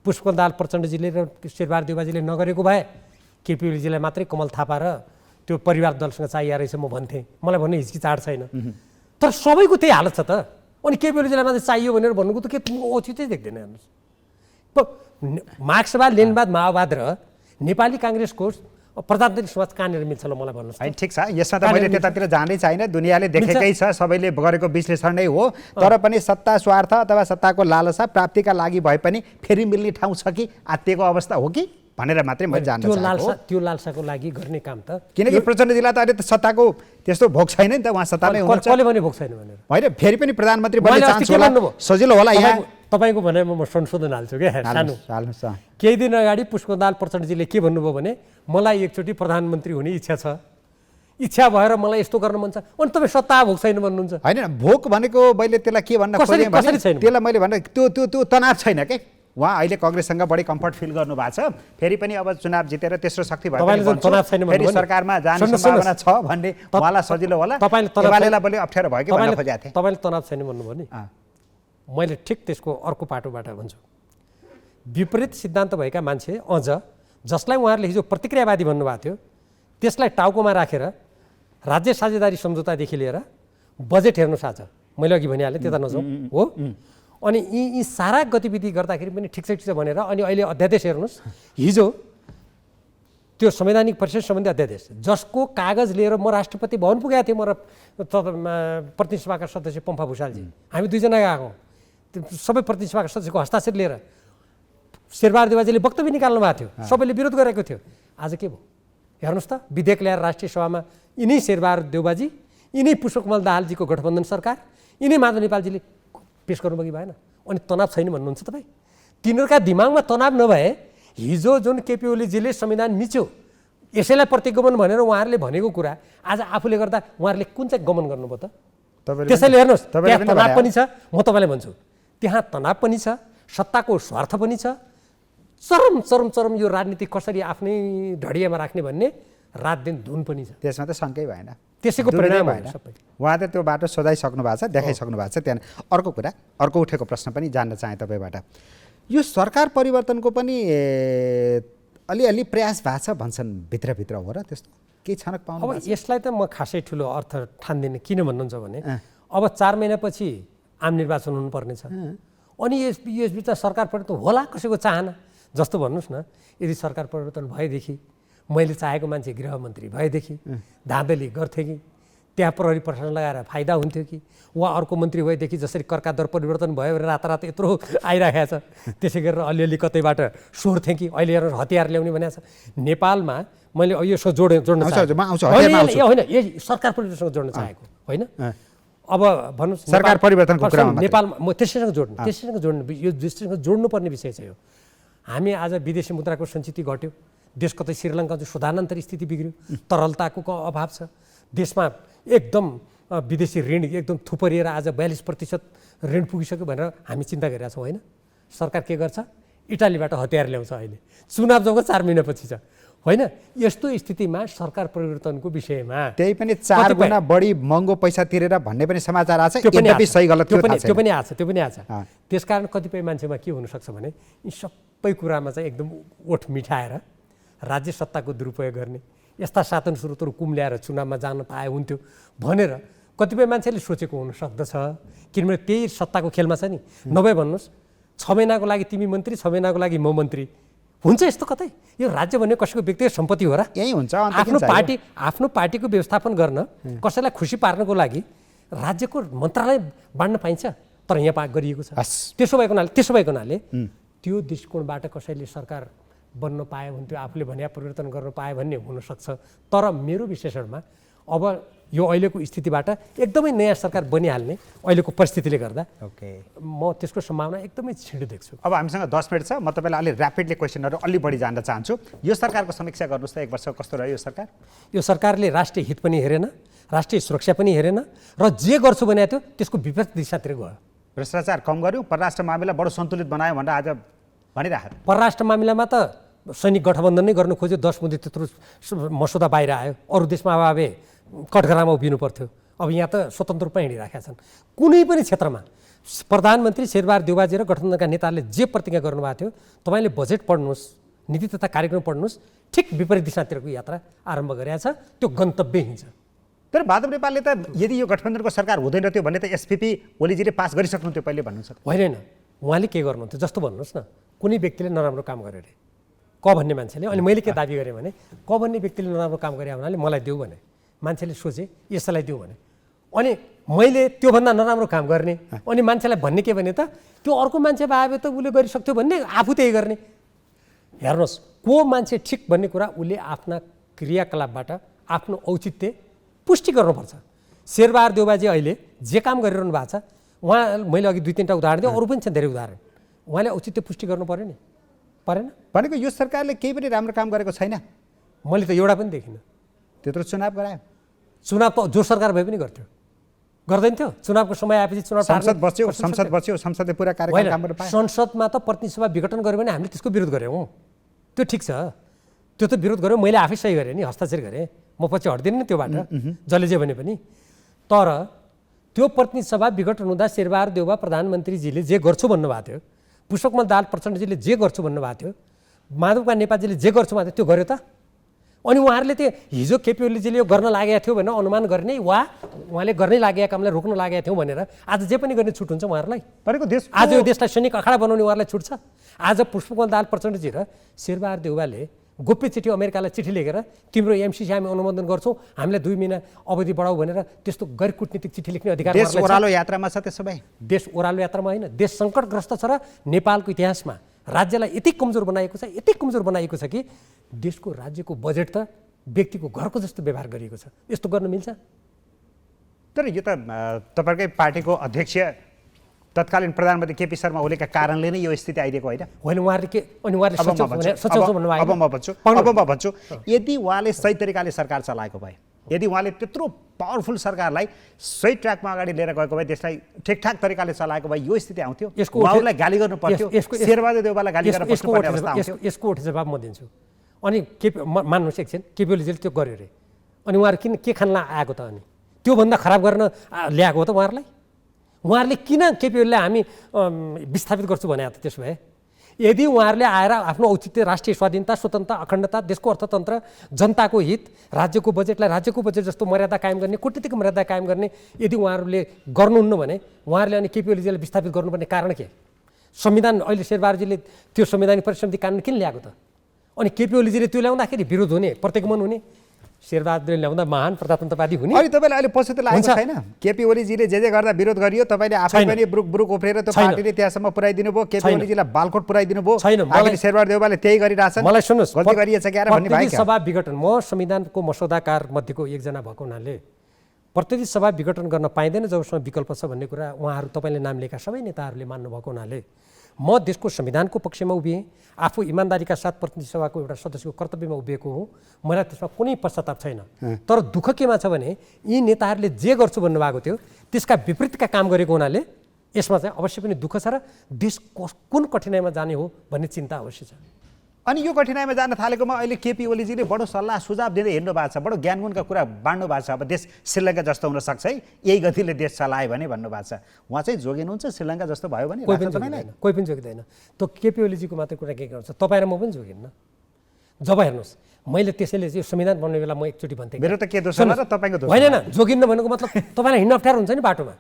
B: पुष्पकमल दाहाल प्रचण्डजीले र शेरबहादुर देउवाजीले नगरेको भए केपी ओलीजीलाई मात्रै कमल थापा र त्यो परिवार दलसँग चाहिएको रहेछ म भन्थेँ। मलाई भन्ने हिचकिचाट छैन। तर सबैको त्यही हालत छ त। अनि केपी ओलीजीलाई मात्रै चाहियो भनेर भन्नुको त के औचित्य देख्दैन। हेर्नुहोस्, मार्क्सवाद, लेनिनवाद, माओवाद र नेपाली काङ्ग्रेसको प्रजातान्त्रिक समाज कहाँनिर मिल्छ ल मलाई भन्नुहोस्।
A: ठिक छ, यसमा त मैले त्यतातिर जाँदै छैन। दुनियाँले देखेकै छ, सबैले गरेको विश्लेषण नै हो। तर पनि सत्ता स्वार्थ अथवा सत्ताको लालसा प्राप्तिका लागि भए पनि फेरि मिल्ने ठाउँ छ कि आत्तिएको अवस्था हो कि भनेर मात्रै मैले जान्न चाहेको।
B: त्यो लालसाको लागि गर्ने काम त,
A: किनकि प्रचण्डजीलाई त अहिले त सत्ताको त्यस्तो भोग छैन नि त, उहाँ सत्तामै हुनुहुन्छ।
B: कसले भने भोग छैन भनेर?
A: होइन, फेरि पनि प्रधानमन्त्री बन्ने चान्स होला, सजिलो होला। यहाँ
B: तपाईँको भनेमा म संशोधन हाल्छु क्या सानो। केही दिन अगाडि पुष्पकमल दाहाल प्रचण्डजीले के भन्नुभयो भने मलाई एकचोटि प्रधानमन्त्री हुने इच्छा छ, इच्छा भएर मलाई यस्तो गर्न मन छ। अनि तपाईँ सत्ता भोग छैन भन्नुहुन्छ?
A: होइन, भोग भनेको मैले त्यसलाई के भन्न खोजेँ भने त्यसलाई मैले भने त्यो तनाव छैन के। उहाँ अहिले कङ्ग्रेससँग बढी कम्फर्ट फिल गर्नु भएको छ। फेरि पनि अब चुनाव जितेर तेस्रो शक्ति भयो फेरि सरकारमा जाने सम्भावना छ भन्ने उहाँलाई सजिलो होला। एमालेलाई पनि अप्ठ्यारो भयो कि भन्न खोजेको थिएँ।
B: तपाईँले तनाव छैन भन्नुभयो नि, मैले ठिक त्यसको अर्को पाटोबाट भन्छु। विपरीत सिद्धान्त भएका मान्छे अझ जसलाई उहाँहरूले हिजो प्रतिक्रियावादी भन्नुभएको थियो त्यसलाई टाउकोमा राखेर राज्य साझेदारी सम्झौतादेखि लिएर बजेट हेर्नुहोस्। आज मैले अघि भनिहालेँ, त्यता नजाउँ हो। अनि यी सारा गतिविधि गर्दाखेरि पनि ठिक छ भनेर अनि अहिले अध्यादेश हेर्नुहोस्। हिजो त्यो संवैधानिक परिषद सम्बन्धी अध्यादेश जसको कागज लिएर म राष्ट्रपति भवन पुगेको थिएँ, म र प्रतिनिधि सभाका सदस्य पम्फा भुषालजी, हामी दुईजना गएको। सबै प्रतिनिधि सभाका सदस्यको हस्ताक्षर लिएर शेरबहादुर देउवाजीले वक्तव्य निकाल्नु भएको थियो, सबैले विरोध गरेको थियो। आज के भयो हेर्नुहोस् त, विधेयक ल्याएर राष्ट्रिय सभामा यिनै शेरबहादुर देउवाजी, यिनै पुष्पकमल दाहालजीको गठबन्धन सरकार, यिनै माधव नेपालजीले पेश गर्नुभयो कि भएन? अनि तनाव छैन भन्नुहुन्छ तपाईँ? तिनीहरूका दिमागमा तनाव नभए हिजो जुन केपी ओलीजीले संविधान मिच्यो यसैलाई प्रतिगमन भनेर उहाँहरूले भनेको कुरा आज आफूले गर्दा उहाँहरूले कुन चाहिँ गमन गर्नुभयो त? त्यसैले हेर्नुहोस्, त्यहाँ तनाव पनि छ। म तपाईँलाई भन्छु, त्यहाँ तनाव पनि छ, सत्ताको स्वार्थ पनि छ, चरम चरम चरम यो राजनीति कसरी आफ्नै ढडियामा राख्ने भन्ने रात दिन धुन पनि छ।
A: त्यसमा त शङ्कै भएन,
B: त्यसैको परिणाम भएन।
A: उहाँ त त्यो बाटो सोधाइसक्नु भएको छ, देखाइसक्नु भएको छ। त्यहाँ अर्को कुरा, अर्को उठेको प्रश्न पनि जान्न चाहेँ तपाईँबाट। यो सरकार परिवर्तनको पनि अलिअलि प्रयास भएको छ भन्छन्, भित्रभित्र हो र त्यस्तो केही छनक पाउनु?
B: अब यसलाई त म खासै ठुलो अर्थ ठान्दिनँ। किन भन्नुहुन्छ भने अब 4 महिनापछि आम निर्वाचन हुनुपर्नेछ। अनि यसबिच सरकार परिवर्तन होला कसैको चाहना जस्तो भन्नुहोस् न। यदि सरकार परिवर्तन भएदेखि मैले चाहेको मान्छे गृहमन्त्री भएदेखि धाँधली गर्थेँ कि त्यहाँ प्रहरी प्रशासन लगाएर फाइदा हुन्थ्यो कि? वा अर्को मन्त्री भएदेखि जसरी करका दर परिवर्तन भयो भने रातारात यत्रो आइरहेको छ, त्यसै गरेर अलिअलि कतैबाट सोर्थेँ कि? अहिले हेर्नु हतियार ल्याउने भनेको छ नेपालमा। मैले यो जोड्न चाहेको होइन, यही सरकार परिवर्तनसँग जोड्न चाहेको होइन। अब भन्नुहोस्
A: सरकार परिवर्तनको कुरामा
B: नेपालमा म त्यसैसँग जोड्नु यो दृष्टिसँग जोड्नुपर्ने विषय चाहिँ हो। हामी आज विदेशी मुद्राको सञ्चित घट्यो, देश कतै श्रीलङ्का चाहिँ शोधानन्तर स्थिति बिग्रियो, तरलताको अभाव छ देशमा, एकदम विदेशी ऋण एकदम थुपरिएर आज 42% ऋण पुगिसक्यो भनेर हामी चिन्ता गरिरहेका छौँ होइन। सरकार के गर्छ? इटालीबाट हतियार ल्याउँछ। अहिले चुनाव जब 4 महिनापछि छ, होइन यस्तो स्थितिमा सरकार परिवर्तनको विषयमा
A: त्यही पनि 4 गुणा बढी महँगो पैसा तिरेर भन्ने पनि समाचार आछ। यद्यपि सही गलत
B: त्यो पनि आछ। त्यसकारण कतिपय मान्छेमा के हुनसक्छ भने यी सबै कुरामा चाहिँ एकदम ओठ मिठाएर राज्य सत्ताको दुरुपयोग गर्ने, यस्ता साधन स्रोतहरू कुम्ल्याएर चुनावमा जान पाए हुन्थ्यो भनेर कतिपय मान्छेले सोचेको हुनसक्दछ। किनभने त्यही सत्ताको खेलमा छ नि। नभए भन्नुहोस् 6 महिनाको लागि तिमी मन्त्री, 6 महिनाको लागि म मन्त्री, हुन्छ यस्तो कतै? यो राज्य भन्ने कसैको व्यक्तिगत सम्पत्ति हो र?
A: यही हुन्छ।
B: आफ्नो पार्टीको व्यवस्थापन गर्न कसैलाई खुसी पार्नको लागि राज्यको मन्त्रालय बाँड्न पाइन्छ, तर यहाँ गरिएको छ। त्यसो भएको हुनाले त्यो दृष्टिकोणबाट कसैले सरकार बन्न पाए हुन्थ्यो, आफूले भने परिवर्तन गर्न पाए भन्ने हुनसक्छ। तर मेरो विश्लेषणमा अब यो अहिलेको स्थितिबाट एकदमै नयाँ सरकार बनिहाल्ने अहिलेको परिस्थितिले गर्दा म त्यसको सम्भावना एकदमै छिटो देख्छु।
A: अब हामीसँग 10 मिनट छ। म तपाईँलाई अलि ऱ्यापिडली क्वेसनहरू अलि बढी जान्न चाहन्छु। यो सरकारको समीक्षा गर्नुहोस् त, 1 वर्ष कस्तो रह्यो यो सरकार?
B: यो सरकारले राष्ट्रिय हित पनि हेरेन, राष्ट्रिय सुरक्षा पनि हेरेन र जे गर्छु भनेको थियो त्यसको विपरीत दिशातिर गयो।
A: भ्रष्टाचार कम गर्यो, परराष्ट्र मामिला बडो सन्तुलित बनायो भनेर आज भनिरहेको।
B: परराष्ट्र मामिलामा त सैनिक गठबन्धन नै गर्न खोज्यो, 10 मुद्दे त्यत्रो मसौदा बाहिर आयो। अरू देशमा अब कठघरामा उभिनु पर्थ्यो, अब यहाँ त स्वतन्त्र रूपमा हिँडिराखेका छन्। कुनै पनि क्षेत्रमा प्रधानमन्त्री शेरबहादुर देउवाजी र गठबन्धनका नेताहरूले जे प्रतिज्ञा गर्नुभएको थियो, तपाईँले बजेट पढ्नुहोस्, नीति तथा कार्यक्रम पढ्नुहोस्, ठिक विपरीत दिशातिरको यात्रा आरम्भ गरेको छ। त्यो गन्तव्य हिँड्छ।
A: तर माधव नेपालले त यदि यो गठबन्धनको सरकार हुँदैन थियो भने त एसपीपी ओलीजीले पास गरिसक्नुहुन्थ्यो पहिले भन्नुहुन्छ।
B: होइन, उहाँले के गर्नुहुन्थ्यो जस्तो भन्नुहोस् न, कुनै व्यक्तिले नराम्रो काम गर्यो अरे क भन्ने मान्छेले, अनि मैले के दाबी गरेँ भने क भन्ने व्यक्तिले नराम्रो काम गरे हुनाले मलाई देऊ भने, मान्छेले सोचे यसलाई दिउँ भने, अनि मैले त्योभन्दा नराम्रो काम गर्ने, अनि मान्छेलाई भन्ने के भने त त्यो अर्को मान्छे भए त उसले गरिसक्थ्यो भन्ने, आफू त्यही गर्ने। हेर्नुहोस्, को मान्छे ठिक भन्ने कुरा उसले आफ्ना क्रियाकलापबाट आफ्नो औचित्य पुष्टि गर्नुपर्छ। शेरबहादुर देउवाजी अहिले जे काम गरिरहनु भएको छ, उहाँ मैले अघि 2-3टा उदाहरण दिएँ, अरू पनि छन् धेरै उदाहरण, उहाँले औचित्य पुष्टि गर्नु पर्यो नि, परेन?
A: भनेको यो सरकारले केही पनि राम्रो काम गरेको छैन।
B: मैले त एउटा पनि देखिनँ।
A: त्यत्रो चुनाव गरायो,
B: चुनाव त जो सरकार भए पनि गर्थ्यो, गर्दैन थियो? चुनावको समय आएपछि चुनाव
A: संसद बच्यो, संसदले पुरा कार्यक्रम काम गर्न पायो।
B: संसदमा त प्रतिनिधि सभा विघटन गर्यो भने हामीले त्यसको विरोध गऱ्यौँ, त्यो ठिक छ, त्यो त विरोध गऱ्यौँ, मैले आफै सही गरेँ नि, हस्ताक्षर गरेँ, म पछि हट्दिनँ नि त्योबाट, जसले जे भने पनि। तर त्यो प्रतिनिधि सभा विघटन हुँदा शेरबहादुर देउवा प्रधानमन्त्रीजीले जे गर्छु भन्नुभएको थियो, पुष्पकमल दाहाल प्रचण्डजीले जे गर्छु भन्नुभएको थियो, माधवका नेपालजीले जे गर्छु भन्नुभएको थियो, त्यो गर्यो त? अनि उहाँहरूले त्यो हिजो केपी ओलीजीले यो गर्न लागेको थियो भनेर अनुमान गर्ने वा उहाँले गर्नै लागेका कामलाई रोक्न लागेका थियौँ भनेर आज जे पनि गर्ने छुट हुन्छ उहाँहरूलाई? आज यो देशलाई सैनिक अखाडा बनाउने उहाँहरूलाई छुट छ? आज पुष्पकमल दाहाल प्रचण्डजी र शेरबहादुर देउवाले गोप्य चिठी अमेरिकालाई चिठी लेखेर तिम्रो एमसीसी हामी अनुमोदन गर्छौँ, हामीलाई 2 महिना अवधि बढाऊ भनेर त्यस्तो गैर कुटनीतिक चिठी लेख्ने अधिकार
A: देश ओह्रालो यात्रामा छ। त्यसो भए
B: देश ओह्रालो यात्रामा होइन, देश सङ्कटग्रस्त छ र नेपालको इतिहासमा राज्यलाई यति कमजोर बनाएको छ, यति कमजोर बनाएको छ कि देशको राज्यको बजेट त व्यक्तिको घरको जस्तो व्यवहार गरिएको छ। यस्तो गर्न मिल्छ?
A: तर यो त तपाईँकै पार्टीको अध्यक्ष तत्कालीन प्रधानमन्त्री केपी शर्मा ओलीका कारणले नै यो स्थिति आइदिएको होइन?
B: होइन, उहाँहरूले के, अनि उहाँहरूले
A: अब म भन्छु यदि उहाँले सही तरिकाले सरकार चलाएको भए, यदि उहाँले त्यत्रो पावरफुल सरकारलाई सही ट्र्याकमा अगाडि लिएर गएको भए, देशलाई ठिकठाक तरिकाले चलाएको भए यो स्थिति आउँथ्यो? उहाँहरूलाई गाली गर्नु पर्थ्यो, शेरबहादुर देउवालाई गाली गरेर बस्नुपर्ने अवस्था आउँथ्यो?
B: यसको उठे जवाब म दिन्छु। अनि मान्नुहोस् एकछिन, केपी ओलीजीले त्यो गर्यो अरे, अनि उहाँहरू किन के खानलाई आएको त? अनि त्योभन्दा खराब गर्न ल्याएको हो त उहाँहरूलाई? उहाँहरूले किन केपी ओलीलाई हामी विस्थापित गर्छु भने त? त्यसो भए यदि उहाँहरूले आएर आफ्नो औचित्य, राष्ट्रिय स्वाधीनता, स्वतन्त्रता, अखण्डता, देशको अर्थतन्त्र, जनताको हित, राज्यको बजेटलाई राज्यको बजेट जस्तो मर्यादा कायम गर्ने, कूटनीतिक मर्यादा कायम गर्ने यदि उहाँहरूले गर्नुहुन्न भने उहाँहरूले अनि केपी ओलीजीलाई विस्थापित गर्नुपर्ने कारण के? संविधान अहिले शेरबहादुरजीले त्यो संवैधानिक परिसमिति कानुन किन ल्याएको त? अनि केपी ओलीजीले त्यो ल्याउँदाखेरि विरोध हुने, प्रतिगमन हुने, शेरबहादुरले ल्याउँदा महान प्रजातन्त्रवादी हुने?
A: अनि तपाईँलाई अहिले पछुतो लागेको छैन? केपी ओलीजीले जे गर्दा विरोध गरियो, तपाईँले आफै पनि ब्रुक उफ्रेर त्यो पार्टीले त्यहाँसम्म पुर्याइदिनु भयो, केपी ओलीजीलाई बालकोट पुर्याइदिनु भयो, आखिर शेरबहादुर देउवाले त्यही गरिरहेछन्।
B: मलाई सुन्नुहोस्,
A: गल्ती गरिएछ क्या भन्ने भयो?
B: सभा विघटन, म संविधानको मसौदाकार मध्येको एकजना भएको हुनाले प्रतिनिधि सभा विघटन गर्न पाइँदैन जबसम्म विकल्प छ भन्ने कुरा उहाँहरू तपाईँले नाम लिएका सबै नेताहरूले मान्नुभएको हुनाले म देशको संविधानको पक्षमा उभिएँ, आफू इमान्दारीका साथ प्रतिनिधि सभाको एउटा सदस्यको कर्तव्यमा उभिएको हुँ, मलाई त्यसमा कुनै पश्चाताप छैन। तर दुःख केमा छ भने यी नेताहरूले जे गर्छु भन्नुभएको थियो त्यसका विपरीतका काम गरेको हुनाले यसमा चाहिँ अवश्य पनि दुःख छ र देश कुन कठिनाइमा जाने हो भन्ने चिन्ता अवश्य छ।
A: अनि यो कठिनाइमा जान थालेकोमा अहिले केपी ओलीजीले बडो सल्लाह सुझाव दिँदै हिँड्नु भएको छ, बडो ज्ञानगुणका कुरा बाँड्नु भएको छ। अब देश श्रीलङ्का जस्तो हुनसक्छ है, यही गतिले देश चलायो भने भन्नुभएको छ। उहाँ चाहिँ जोगिनुहुन्छ श्रीलङ्का जस्तो भयो भने?
B: कोही पनि जोगिँदैन। त्यो केपी ओलीजीको मात्रै कुरा के गर्छ, तपाईँ र म पनि जोगिन्न। जब हेर्नुहोस्, मैले त्यसैले यो संविधान बनाउने बेला म एकचोटि भन्थेँ,
A: मेरो त के दोष होला र तपाईँको दोष?
B: होइन, जोगिन्न भनेको मतलब तपाईँलाई हिँड्न अप्ठ्यारो हुन्छ नि बाटोमा,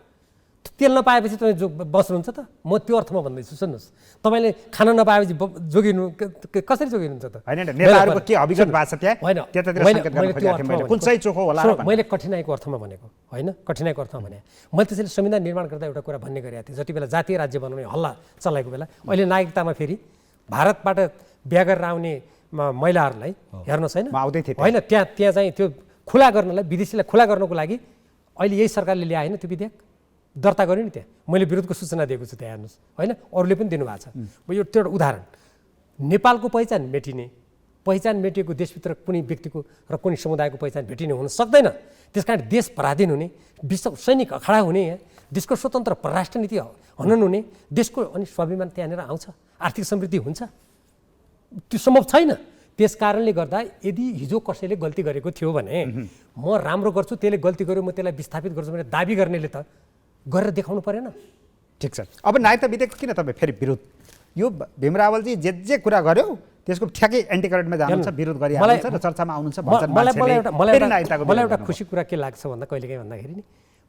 B: तेल नपाएपछि तपाईँ बस्नुहुन्छ त? म त्यो अर्थमा भन्दैछु। सुन्नुहोस्, तपाईँले खाना नपाएपछि जोगिनु कसरी जोगिनुहुन्छ त?
A: होइन, नेताहरूको के अभिगत भएको छ त्यहाँ?
B: होइन,
A: कुन चाहिँ चोखो होला?
B: मैले कठिनाइको अर्थमा भनेको होइन, कठिनाइको अर्थमा भने मैले त्यसैले संविधान निर्माण गर्दा एउटा कुरा भन्ने गरेको थिएँ। जति बेला जातीय राज्य बनाउने हल्ला चलाएको बेला, अहिले नागरिकतामा फेरि भारतबाट बिहा गरेर आउने महिलाहरूलाई हेर्नुहोस् होइन, त्यहाँ चाहिँ त्यो खुला गर्नलाई, विदेशीलाई खुला गर्नको लागि अहिले यही सरकारले ल्याएन त्यो विधेयक, दर्ता गर्यो नि त्यहाँ। मैले विरोधको सूचना दिएको छु त्यहाँ, हेर्नुहोस् होइन, अरूले पनि दिनुभएको छ। यो त्यो एउटा उदाहरण। नेपालको पहिचान मेटिएको देशभित्र कुनै व्यक्तिको र कुनै समुदायको पहिचान भेटिने हुन सक्दैन। त्यस कारण देश पराधीन हुने, विश्व सैनिक अखाडा हुने, देशको स्वतन्त्र परराष्ट्र नीति हनन हुने, देशको अनि स्वाभिमान त्यहाँनिर आउँछ, आर्थिक समृद्धि हुन्छ, त्यो सम्भव छैन। त्यस कारणले गर्दा यदि हिजो कसैले गल्ती गरेको थियो भने म राम्रो गर्छु, त्यसले गल्ती गर्यो म त्यसलाई विस्थापित गर्छु भने दाबी गर्नेले त गरेर देखाउनु परेन?
A: ठिक छ। अब नागरिकता विधेयक किन तपाईँ फेरि विरोध? यो भीम रावलजी जे कुरा गर्यो त्यसको ठ्याक्कै एन्टी करेन्टमा जानुहुन्छ, विरोध गरिहाल्नुहुन्छ र चर्चामा आउनुहुन्छ।
B: मलाई एउटा खुसी कुरा के लाग्छ भन्दा कहिलेकाहीँ भन्दाखेरि नि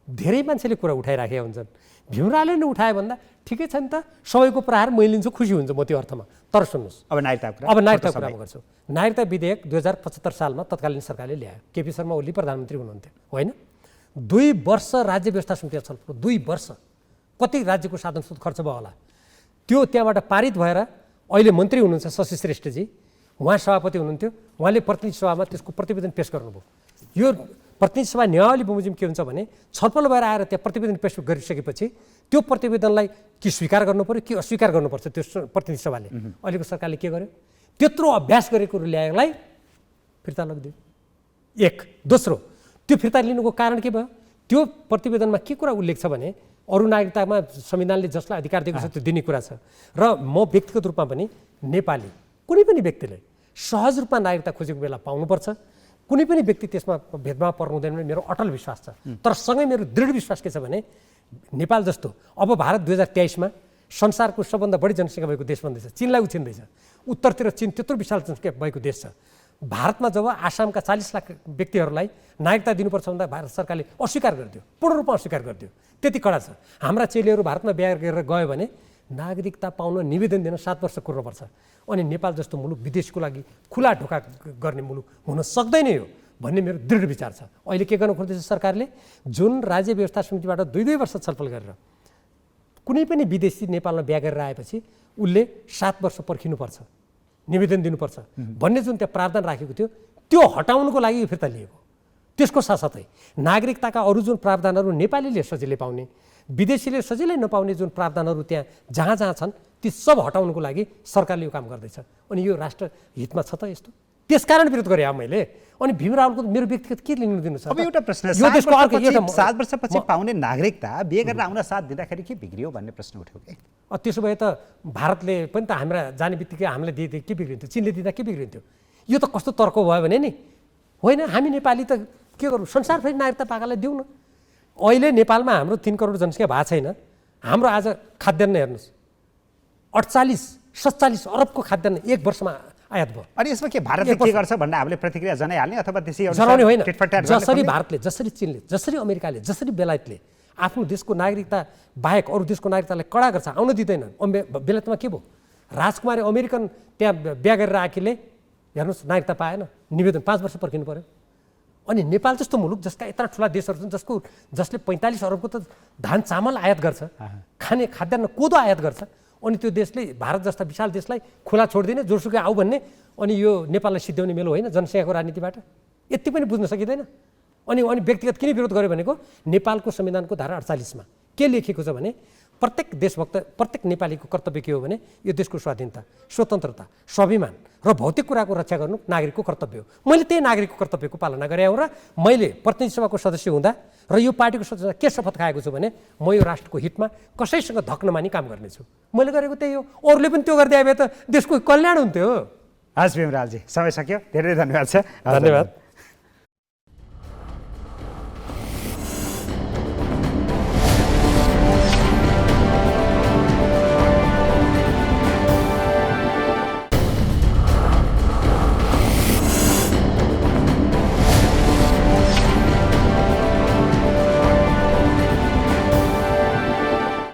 B: धेरै मान्छेले कुरा उठाइराखेका हुन्छन्। भीम रावलले नै उठायो भन्दा ठिकै छ नि त, सबैको प्रहार मैले लिन्छु, खुसी हुन्छ म त्यो अर्थमा। तर सुन्नुहोस्,
A: अब नागरिकता
B: कुरामा गर्छु। नागरिकता विधेयक 2075 सालमा तत्कालीन सरकारले ल्यायो। केपी शर्मा ओली प्रधानमन्त्री हुनुहुन्थ्यो होइन? 2 वर्ष राज्य व्यवस्था समितिमा छलफल, 2 वर्ष कति राज्यको साधन स्रोत खर्च भयो होला। त्यो त्यहाँबाट पारित भएर अहिले मन्त्री हुनुहुन्छ शशि श्रेष्ठजी, उहाँ सभापति हुनुहुन्थ्यो, उहाँले प्रतिनिधि सभामा त्यसको प्रतिवेदन पेश गर्नुभयो। यो प्रतिनिधि सभा नियमावली बमोजिम के हुन्छ भने छलफल भएर आएर त्यहाँ प्रतिवेदन पेश गरिसकेपछि त्यो प्रतिवेदनलाई कि स्वीकार गर्नु पर्यो कि अस्वीकार गर्नुपर्छ त्यो प्रतिनिधि सभाले। अहिलेको सरकारले के गर्यो, त्यत्रो अभ्यास गरेको ल्याएलाई फिर्ता लगिदियो। एक। दोस्रो, त्यो फिर्ता लिनुको कारण के भयो? त्यो प्रतिवेदनमा के कुरा उल्लेख छ भने अरू नागरिकतामा संविधानले जसलाई अधिकार दिएको छ त्यो दिने कुरा छ। र म व्यक्तिगत रूपमा पनि नेपाली कुनै पनि व्यक्तिले सहज रूपमा नागरिकता खोजेको बेला पाउनुपर्छ। कुनै पनि व्यक्ति त्यसमा भेदभाव पर्नु हुँदैन भने मेरो अटल विश्वास छ। तर सँगै मेरो दृढ विश्वास के छ भने नेपाल जस्तो अब भारत 2023मा संसारको सबभन्दा बढी जनसङ्ख्या भएको देश बन्दैछ, चीनलाई उछिन्दैछ। उत्तरतिर चीन त्यत्रो विशाल जनसङ्ख्या भएको देश छ। भारतमा जब आसामका 40 लाख व्यक्तिहरूलाई नागरिकता दिनुपर्छ भन्दा भारत सरकारले अस्वीकार गरिदियो, पूर्ण रूपमा अस्वीकार गरिदियो। त्यति कडा छ। हाम्रा चेलीहरू भारतमा बिहा गरेर गयो भने नागरिकता पाउन निवेदन दिन 7 वर्ष कुर्नुपर्छ। अनि नेपाल जस्तो मुलुक विदेशको लागि खुला ढोका गर्ने मुलुक हुन सक्दैन यो भन्ने मेरो दृढ विचार छ। अहिले के गर्न खोज्दैछ सरकारले? जुन राज्य व्यवस्था समितिबाट 2 वर्ष छलफल गरेर कुनै पनि विदेशी नेपालमा बिहा गरेर आएपछि उसले 7 वर्ष पर्खिनुपर्छ, निवेदन दिनुपर्छ भन्ने जुन त्यहाँ प्रावधान राखेको थियो त्यो हटाउनुको लागि यो फिर्ता लिएको। त्यसको साथसाथै नागरिकताका अरू जुन प्रावधानहरू नेपालीले सजिलै पाउने, विदेशीले सजिलै नपाउने जुन प्रावधानहरू त्यहाँ जहाँ जहाँ छन् ती सब हटाउनुको लागि सरकारले यो काम गर्दैछ। अनि यो राष्ट्र हितमा छ त यस्तो? त्यसकारण विरोध गरेँ मैले। अनि भीम रावलको मेरो व्यक्तिगत के लिनु दिनु छ?
A: अब एउटा प्रश्न, 7 वर्षपछि पाउने नागरिकता बिहे गरेर आउन साथ दिँदाखेरि के बिग्रियो भन्ने प्रश्न उठ्यो कि?
B: त्यसो भए त भारतले पनि त हाम्रा जाने बित्तिकै हामीलाई दिँदै के बिग्रिन्थ्यो? चीनले दिँदा के बिग्रिन्थ्यो? यो त कस्तो तर्क भयो भने नि, होइन हामी नेपाली त के गरौँ, संसारभरि नागरिकता पाएकालाई दिउँ न। अहिले नेपालमा हाम्रो 3 करोड जनसङ्ख्या भएको छैन। हाम्रो आज खाद्यान्न हेर्नुहोस्, 47 अरबको खाद्यान्न 1 वर्षमा आयात भयो।
A: अनि यसमा के भारतले के गर्छ भन्ने हामीले प्रतिक्रिया जनाइहाल्ने अथवा त्यसै
B: जनाउने होइन? जसरी भारतले, जसरी चीनले, जसरी अमेरिकाले, जसरी बेलायतले आफ्नो देशको नागरिकता बाहेक अरू देशको नागरिकतालाई कडा गर्छ, आउन दिँदैन। बेलायतमा के भयो? राजकुमारी अमेरिकन त्यहाँ बिहा गरेर आएकीले हेर्नुहोस् नागरिकता पाएन, निवेदन 5 वर्ष पर्खिनु पर्यो। अनि नेपाल जस्तो मुलुक जसका यत्रा ठुला देशहरू छन् जसले 45 अरबको त धान चामल आयात गर्छ, खाने खाद्यान्न कोदो आयात गर्छ, अनि त्यो देशले भारत जस्ता विशाल देशलाई खुला छोडिदिने, जोसुकै आऊ भन्ने, अनि यो नेपाललाई सिद्ध्याउने मेलो होइन जनसङ्ख्याको राजनीतिबाट? यति पनि बुझ्न सकिँदैन। अनि व्यक्तिगत किन विरोध गर्यो भनेको नेपालको संविधानको धारा 48मा के लेखेको छ भने प्रत्येक देशभक्त, प्रत्येक नेपालीको कर्तव्य के हो भने यो देशको स्वाधीनता, स्वतन्त्रता, स्वाभिमान र भौतिक कुराको रक्षा गर्नु नागरिकको कर्तव्य हो। मैले त्यही नागरिकको कर्तव्यको पालना गरेँ र मैले प्रतिनिधि सभाको सदस्य हुँदा र यो पार्टीको सदस्य के शपथ खाएको छु भने म यो राष्ट्रको हितमा कसैसँग धक्न मानी काम गर्नेछु। मैले गरेको त्यही हो। अरूले पनि त्यो गर्दै आए त देशको कल्याण हुन्थ्यो।
A: हस् भीमरालजी समय सक्यो धेरै धन्यवाद छ
B: धन्यवाद।